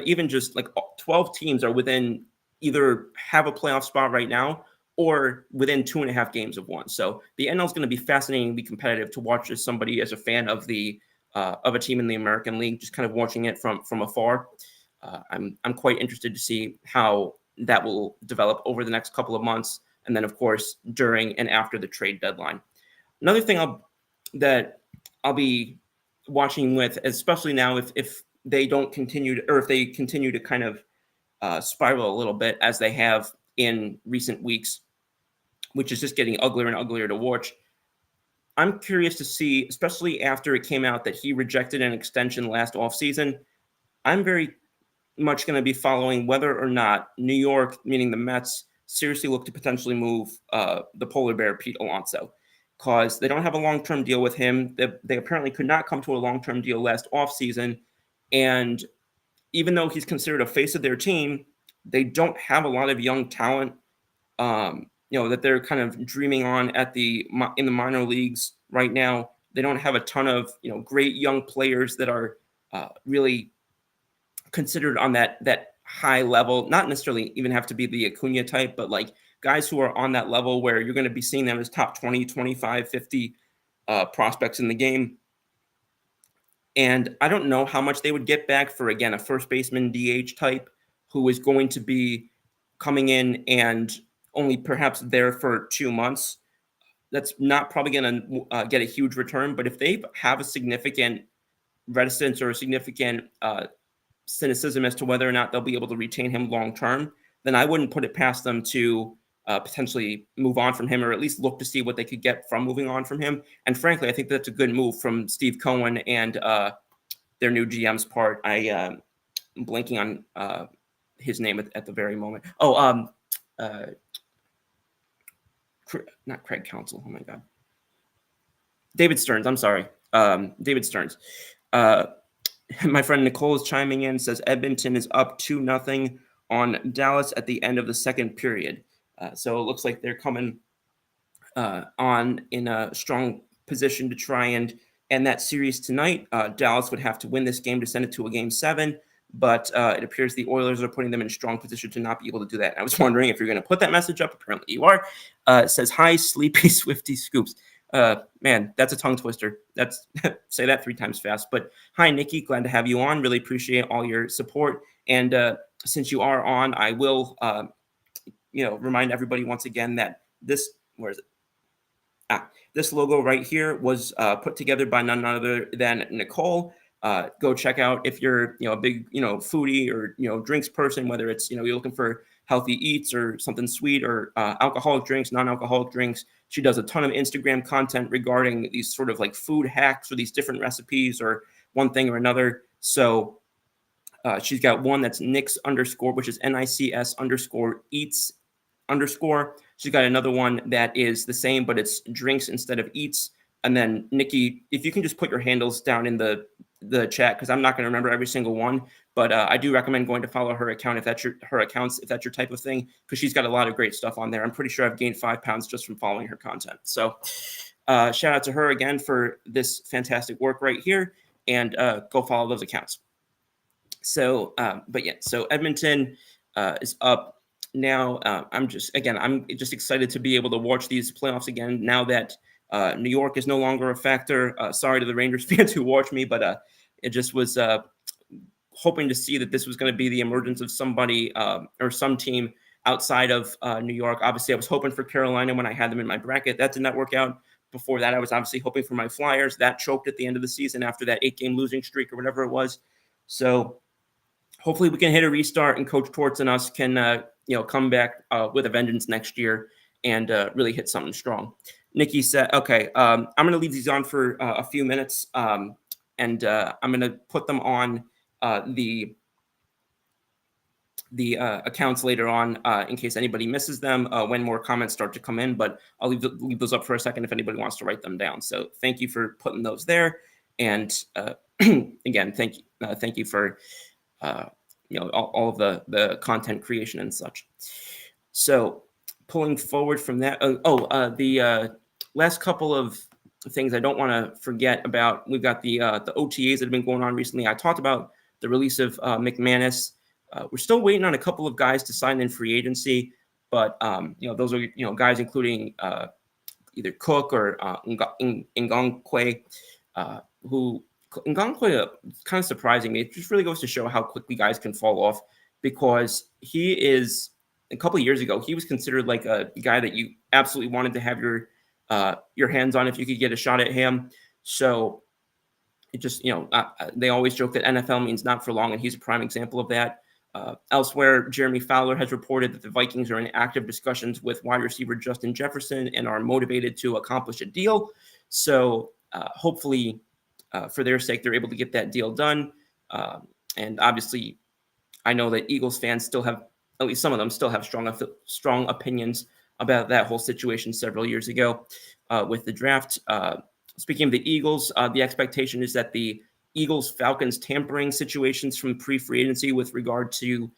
even just like 12 teams are within either have a playoff spot right now or within 2.5 games of one. So the NL is going to be fascinatingly competitive to watch as somebody, as a fan of a team in the American League, just kind of watching it from afar. I'm quite interested to see how that will develop over the next couple of months, and then of course during and after the trade deadline. Another thing I'll be watching with, especially now if they don't continue to, or if they continue to kind of spiral a little bit as they have in recent weeks, which is just getting uglier and uglier to watch. I'm curious to see, especially after it came out that he rejected an extension last offseason, I'm very much going to be following whether or not New York, meaning the Mets, seriously look to potentially move the polar bear Pete Alonso, because they don't have a long-term deal with him. They apparently could not come to a long-term deal last offseason, and even though he's considered a face of their team, they don't have a lot of young talent, that they're kind of dreaming on in the minor leagues right now. They don't have a ton of, great young players that are really considered on that high level, not necessarily even have to be the Acuna type, but like guys who are on that level where you're going to be seeing them as top 20, 25, 50 prospects in the game. And I don't know how much they would get back for, again, a first baseman DH type who is going to be coming in and only perhaps there for 2 months. That's not probably going to get a huge return. But if they have a significant reticence or a significant cynicism as to whether or not they'll be able to retain him long term, then I wouldn't put it past them to potentially move on from him, or at least look to see what they could get from moving on from him. And frankly, I think that's a good move from Steve Cohen and their new GM's part. I'm blanking on his name at the very moment. Not Craig Counsell. Oh my God. David Stearns. I'm sorry. David Stearns. My friend Nicole is chiming in, says Edmonton is up 2-0 on Dallas at the end of the second period. So it looks like they're coming on in a strong position to try and end that series tonight. Dallas would have to win this game to send it to a Game 7, but it appears the Oilers are putting them in strong position to not be able to do that. I was wondering if you're going to put that message up. Apparently you are. It says, hi, Sleepy Swifty Scoops. Man, that's a tongue twister. That's say that 3 times fast. But hi, Nikki. Glad to have you on. Really appreciate all your support. And since you are on, I will remind everybody once again that this logo right here was put together by none other than Nicole. Go check out if you're a big foodie or drinks person, whether it's you're looking for healthy eats or something sweet, or alcoholic drinks, non-alcoholic drinks. She does a ton of Instagram content regarding these sort of like food hacks or these different recipes or one thing or another. So she's got one that's Nics_, which is NICS_eats_. She's got another one that is the same, but it's drinks instead of eats. And then Nikki, if you can just put your handles down in the chat, because I'm not going to remember every single one, but I do recommend going to follow her account if that's your type of thing, because she's got a lot of great stuff on there. I'm pretty sure I've gained 5 pounds just from following her content. So shout out to her again for this fantastic work right here, and go follow those accounts. So, so Edmonton is up now. I'm just excited to be able to watch these playoffs again now that New York is no longer a factor. Sorry to the Rangers fans who watch me, but it just was hoping to see that this was going to be the emergence of somebody or some team outside of New York. Obviously, I was hoping for Carolina when I had them in my bracket. That did not work out. Before that, I was obviously hoping for my Flyers. That choked at the end of the season after that 8-game losing streak or whatever it was. So hopefully we can hit a restart, and Coach Torts and us can come back with a vengeance next year and really hit something strong. Nikki said, okay, I'm going to leave these on for a few minutes, and I'm going to put them on the accounts later on in case anybody misses them when more comments start to come in. But I'll leave those up for a second if anybody wants to write them down. So thank you for putting those there. And again, thank you for all of the content creation and such. So pulling forward from that, the last couple of things I don't want to forget about. We've got the OTAs that have been going on recently. I talked about the release of McManus. We're still waiting on a couple of guys to sign in free agency. But those are guys including either Cook or Ngakoue, who Ngakoue kind of surprising me. It just really goes to show how quickly guys can fall off, because he is, a couple of years ago, he was considered like a guy that you absolutely wanted to have your hands on if you could get a shot at him. So it just, they always joke that NFL means not for long, and he's a prime example of that. Elsewhere, Jeremy Fowler has reported that the Vikings are in active discussions with wide receiver Justin Jefferson and are motivated to accomplish a deal. So hopefully, for their sake, they're able to get that deal done. And obviously, I know that Eagles fans still have, at least some of them, still have strong opinions about that whole situation several years ago with the draft. Speaking of the Eagles, the expectation is that the Eagles-Falcons tampering situations from pre-free agency with regard to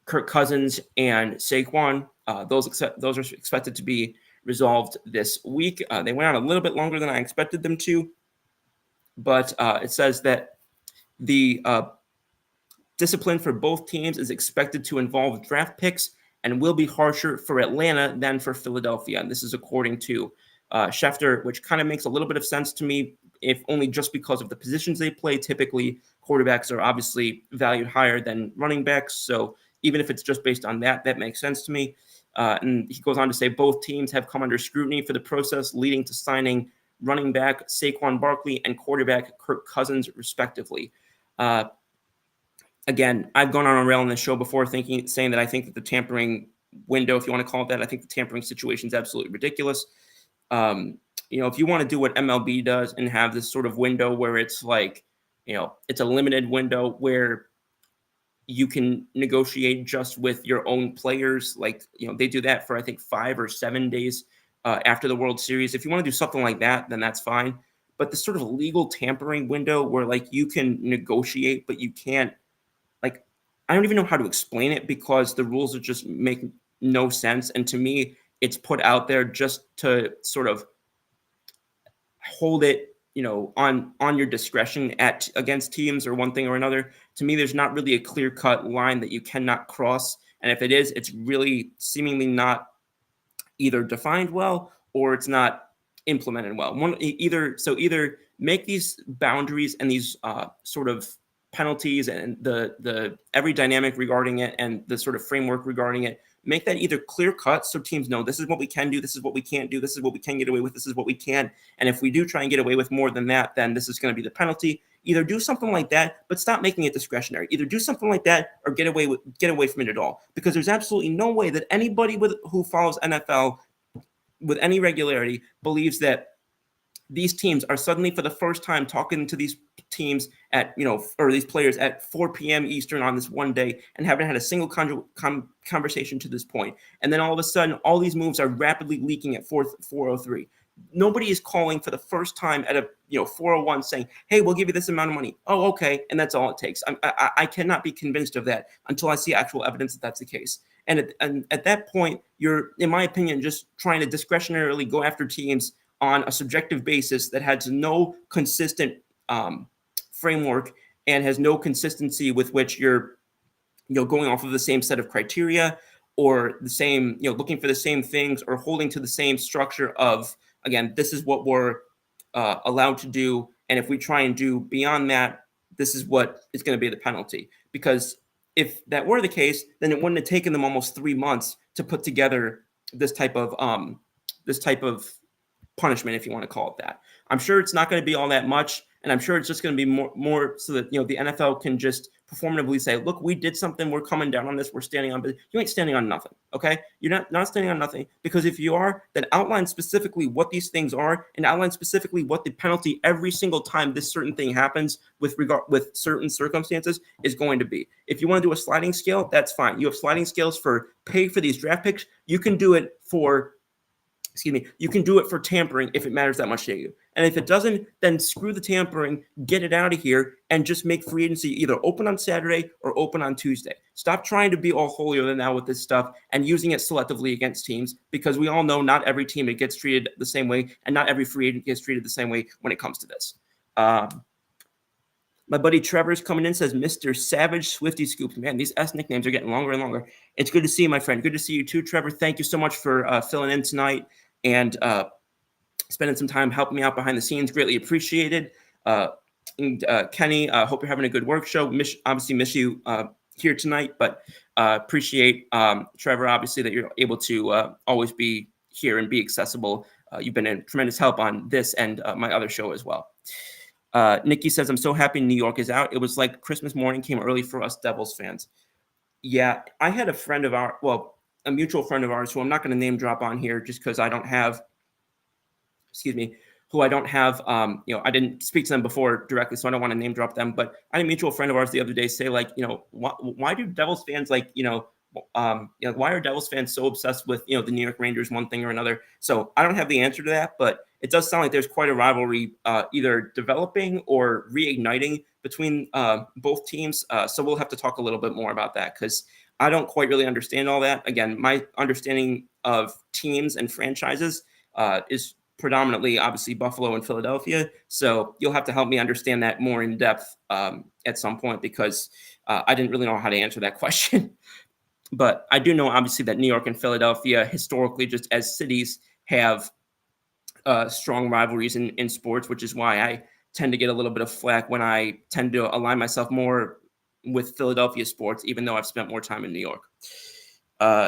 Kirk Cousins and Saquon, those are expected to be resolved this week. They went on a little bit longer than I expected them to, but it says that the discipline for both teams is expected to involve draft picks and will be harsher for Atlanta than for Philadelphia. And this is according to Schefter, which kind of makes a little bit of sense to me, if only just because of the positions they play. Typically, quarterbacks are obviously valued higher than running backs. So even if it's just based on that, that makes sense to me. And he goes on to say both teams have come under scrutiny for the process leading to signing running back Saquon Barkley and quarterback Kirk Cousins, respectively. Again, I've gone on a rail on this show before saying that I think that the tampering window, if you want to call it that, I think the tampering situation is absolutely ridiculous. If you want to do what MLB does and have this sort of window where it's like, it's a limited window where you can negotiate just with your own players. Like, they do that for, I think, 5 or 7 days after the World Series. If you want to do something like that, then that's fine. But this sort of legal tampering window where like you can negotiate, but you can't, like, I don't even know how to explain it because the rules are just make no sense. And to me, it's put out there just to sort of hold it, on your discretion against teams or one thing or another. To me, there's not really a clear-cut line that you cannot cross. And if it is, it's really seemingly not either defined well or it's not implemented well. Either make these boundaries and these sort of penalties and the every dynamic regarding it and the sort of framework regarding it, make that either clear cut so teams know this is what we can do, this is what we can't do, this is what we can get away with, this is what we can. And if we do try and get away with more than that, then this is going to be the penalty. Either do something like that, but stop making it discretionary. Either do something like that or get away from it at all. Because there's absolutely no way that anybody who follows NFL with any regularity believes that these teams are suddenly for the first time talking to these teams at, or these players at 4 p.m. Eastern on this one day and haven't had a single conversation to this point. And then all of a sudden, all these moves are rapidly leaking at 4:03. Nobody is calling for the first time at a 4:01 saying, hey, we'll give you this amount of money. Oh, okay. And that's all it takes. I cannot be convinced of that until I see actual evidence that that's the case. And at that point, you're, in my opinion, just trying to discretionarily go after teams on a subjective basis that has no consistent framework and has no consistency with which you're, going off of the same set of criteria or the same, looking for the same things or holding to the same structure of, again, this is what we're allowed to do. And if we try and do beyond that, this is what is going to be the penalty. Because if that were the case, then it wouldn't have taken them almost 3 months to put together this type of punishment, if you want to call it that. I'm sure it's not going to be all that much, and I'm sure it's just going to be more so that the NFL can just performatively say, look, we did something, we're coming down on this, we're standing on, but you ain't standing on nothing. Okay, you're not standing on nothing, because if you are, then outline specifically what these things are and outline specifically what the penalty every single time this certain thing happens with certain circumstances is going to be. If you want to do a sliding scale, that's fine. You have sliding scales for pay for these draft picks. You can do it for tampering if it matters that much to you. And if it doesn't, then screw the tampering, get it out of here, and just make free agency either open on Saturday or open on Tuesday. Stop trying to be all holier than thou with this stuff and using it selectively against teams, because we all know not every team gets treated the same way, and not every free agent gets treated the same way when it comes to this. My buddy Trevor's coming in, says Mr. Savage Swifty Scoops. Man, these S nicknames are getting longer and longer. It's good to see you, my friend. Good to see you too, Trevor. Thank you so much for filling in tonight and spending some time helping me out behind the scenes. Greatly appreciated. Kenny, hope you're having a good work show. Obviously miss you here tonight, but appreciate Trevor, obviously, that you're able to always be here and be accessible. You've been a tremendous help on this and my other show as well. Nikki says, I'm so happy New York is out. It was like Christmas morning came early for us Devils fans. Yeah, I had a friend of ours, well, a mutual friend of ours, who I'm not going to name drop on here just because I don't have, who I don't have, I didn't speak to them before directly, so I don't want to name drop them. But I had a mutual friend of ours the other day say, like, why do Devils fans why are Devils fans so obsessed with, the New York Rangers, one thing or another? So I don't have the answer to that, but it does sound like there's quite a rivalry either developing or reigniting between both teams. So we'll have to talk a little bit more about that because I don't quite really understand all that. Again, my understanding of teams and franchises is predominantly, obviously, Buffalo and Philadelphia. So you'll have to help me understand that more in depth at some point because I didn't really know how to answer that question. But I do know, obviously, that New York and Philadelphia historically, just as cities, have strong rivalries in sports, which is why I tend to get a little bit of flack when I tend to align myself more with Philadelphia sports, even though I've spent more time in New York.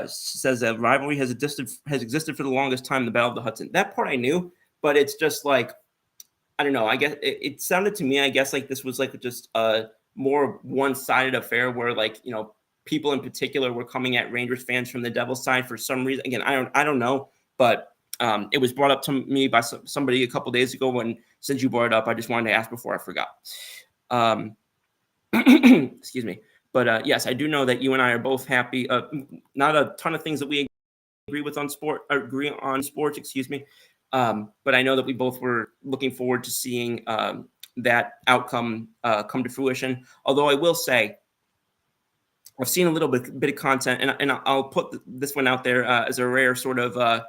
Says that rivalry has existed for the longest time, the Battle of the Hudson. That part I knew, but it's just like, I don't know. I guess it sounded to me, I guess, like this was like just a more one-sided affair where, like, people in particular were coming at Rangers fans from the Devils side for some reason. Again, I don't know, but it was brought up to me by somebody a couple days ago. Since you brought it up, I just wanted to ask before I forgot. Excuse me. But yes, I do know that you and I are both happy. Not a ton of things that we agree on sports, excuse me. But I know that we both were looking forward to seeing that outcome come to fruition. Although I will say, I've seen a little bit of content, and I'll put this one out there as a rare sort of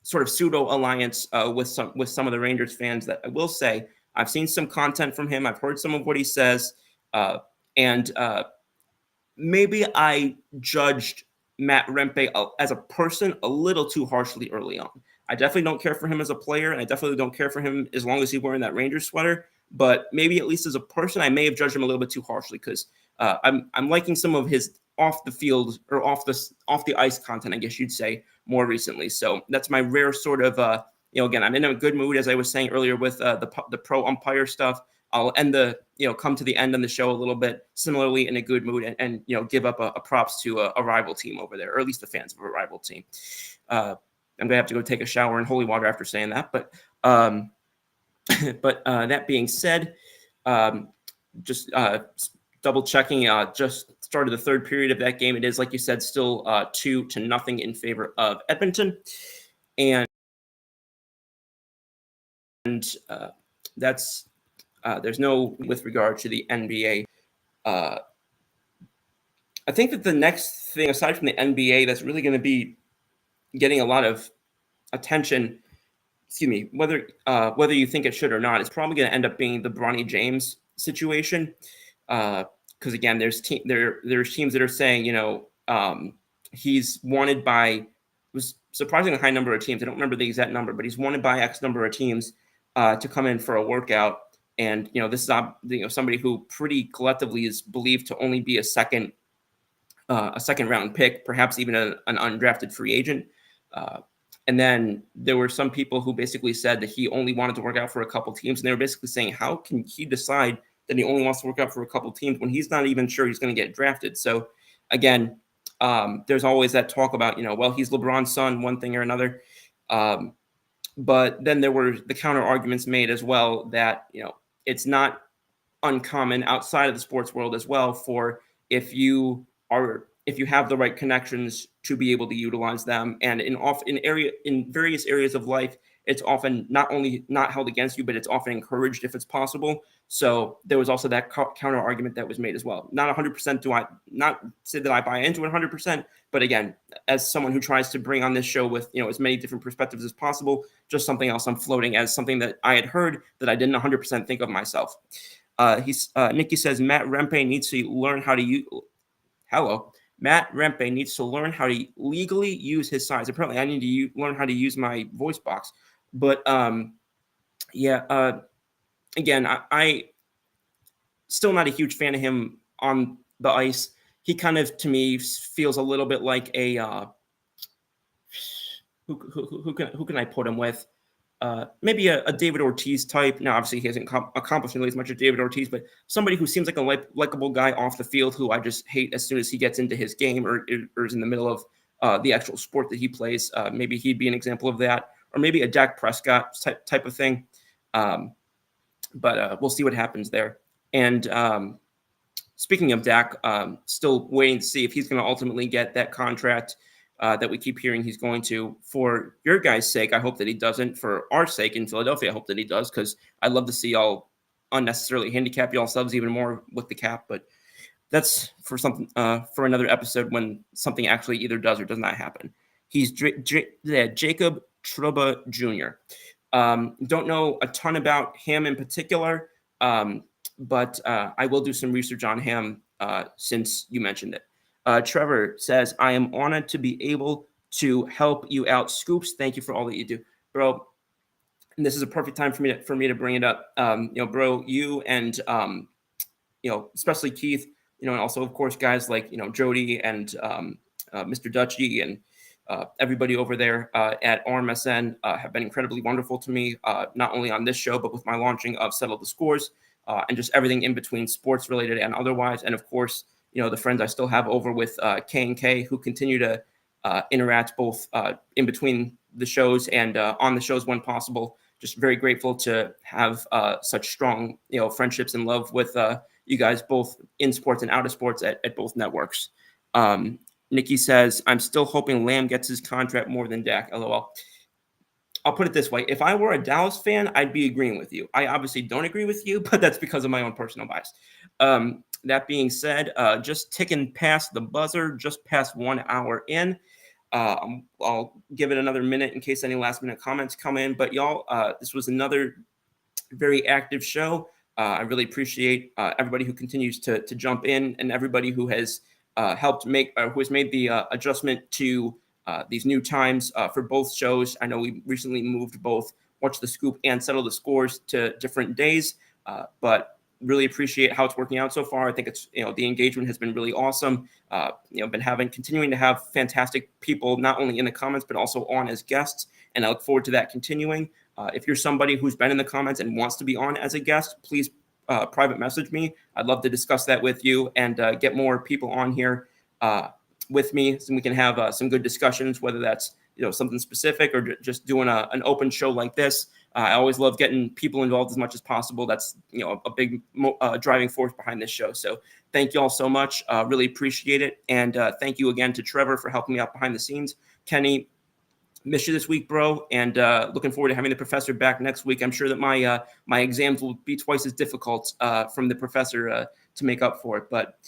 pseudo alliance with some of the Rangers fans. That I will say, I've seen some content from him. I've heard some of what he says, and maybe I judged Matt Rempe as a person a little too harshly early on. I definitely don't care for him as a player, and I definitely don't care for him as long as he's wearing that Rangers sweater. But maybe at least as a person, I may have judged him a little bit too harshly because I'm liking some of his off the field or off the ice content, I guess you'd say, more recently. So that's my rare sort of again, I'm in a good mood, as I was saying earlier, with the pro umpire stuff. I'll end come to the end of the show a little bit similarly in a good mood and give up a props to a rival team over there, or at least the fans of a rival team. I'm gonna have to go take a shower in holy water after saying that, but that being said, just double checking, just started the third period of that game. It is, like you said, still 2-0 in favor of Edmonton, and that's there's no with regard to the NBA. I think that the next thing, aside from the NBA, that's really going to be getting a lot of attention, whether you think it should or not, it's probably going to end up being the Bronny James situation. Because again, there's teams that are saying, he's wanted by, was surprisingly high number of teams. I don't remember the exact number, but he's wanted by X number of teams to come in for a workout. And, this is, somebody who pretty collectively is believed to only be a second round pick, perhaps even an undrafted free agent. And then there were some people who basically said that he only wanted to work out for a couple teams. And they were basically saying, how can he decide that he only wants to work out for a couple teams when he's not even sure he's going to get drafted? So again, there's always that talk about, well, he's LeBron's son, one thing or another. But then there were the counter arguments made as well that, it's not uncommon outside of the sports world as well for if you have the right connections to be able to utilize them. And in various areas of life, it's often not only not held against you, but it's often encouraged if it's possible. So there was also that counter argument that was made as well. Not 100% do I not say that I buy into it 100%, but again, as someone who tries to bring on this show with as many different perspectives as possible, just something else I'm floating as something that I had heard that I didn't 100% think of myself. Nikki says Matt Rempe needs to learn how to use. Hello. Matt Rempe needs to learn how to legally use his size. Apparently, I need to learn how to use my voice box. But again, I still not a huge fan of him on the ice. He kind of, to me, feels a little bit like a who can I put him with? Maybe a David Ortiz type. Now, obviously, he hasn't accomplished nearly as much as David Ortiz, but somebody who seems like a likable guy off the field who I just hate as soon as he gets into his game or is in the middle of the actual sport that he plays. Maybe he'd be an example of that, or maybe a Dak Prescott type of thing. But we'll see what happens there. And speaking of Dak, still waiting to see if he's going to ultimately get that contract that we keep hearing he's going to. For your guys' sake, I hope that he doesn't. For our sake in Philadelphia, I hope that he does, because I'd love to see y'all unnecessarily handicap yourselves even more with the cap. But that's for something for another episode when something actually either does or does not happen. He's Jacob Trouba Jr. Don't know a ton about him in particular, but I will do some research on him since you mentioned it. Trevor says, I am honored to be able to help you out, Scoops. Thank you for all that you do, bro. And this is a perfect time for me to bring it up. Bro, you and especially Keith, and also of course guys like Jody and Mr. Dutchy and everybody over there at RMSN have been incredibly wonderful to me, not only on this show but with my launching of Settle the Scores and just everything in between, sports related and otherwise, and of course the friends I still have over with K&K who continue to interact both in between the shows and on the shows when possible. Just very grateful to have such strong, friendships and love with you guys, both in sports and out of sports at both networks. Nikki says, I'm still hoping Lamb gets his contract more than Dak, LOL. I'll put it this way. If I were a Dallas fan, I'd be agreeing with you. I obviously don't agree with you, but that's because of my own personal bias. That being said, just ticking past the buzzer, just past 1 hour in. I'll give it another minute in case any last minute comments come in. But y'all, this was another very active show. I really appreciate everybody who continues to jump in and everybody who has helped make, who has made the adjustment to these new times for both shows. I know we recently moved both Watch the Scoop and Settle the Scores to different days, but really appreciate how it's working out so far. I think it's, the engagement has been really awesome. Continuing to have fantastic people, not only in the comments, but also on as guests. And I look forward to that continuing. If you're somebody who's been in the comments and wants to be on as a guest, please private message me. I'd love to discuss that with you and get more people on here with me so we can have some good discussions, whether that's, something specific or just doing an open show like this. I always love getting people involved as much as possible. That's, a big driving force behind this show. So thank you all so much. Really appreciate it. And thank you again to Trevor for helping me out behind the scenes. Kenny, missed you this week, bro. And looking forward to having the professor back next week. I'm sure that my exams will be twice as difficult from the professor to make up for it. But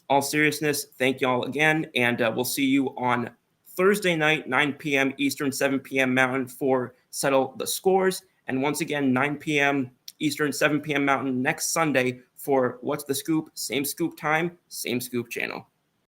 all seriousness, thank you all again. And we'll see you on Thursday night, 9 p.m. Eastern, 7 p.m. Mountain for Settle the Scores. And once again, 9 p.m. Eastern, 7 p.m. Mountain next Sunday for What's the Scoop? Same Scoop time, same Scoop channel.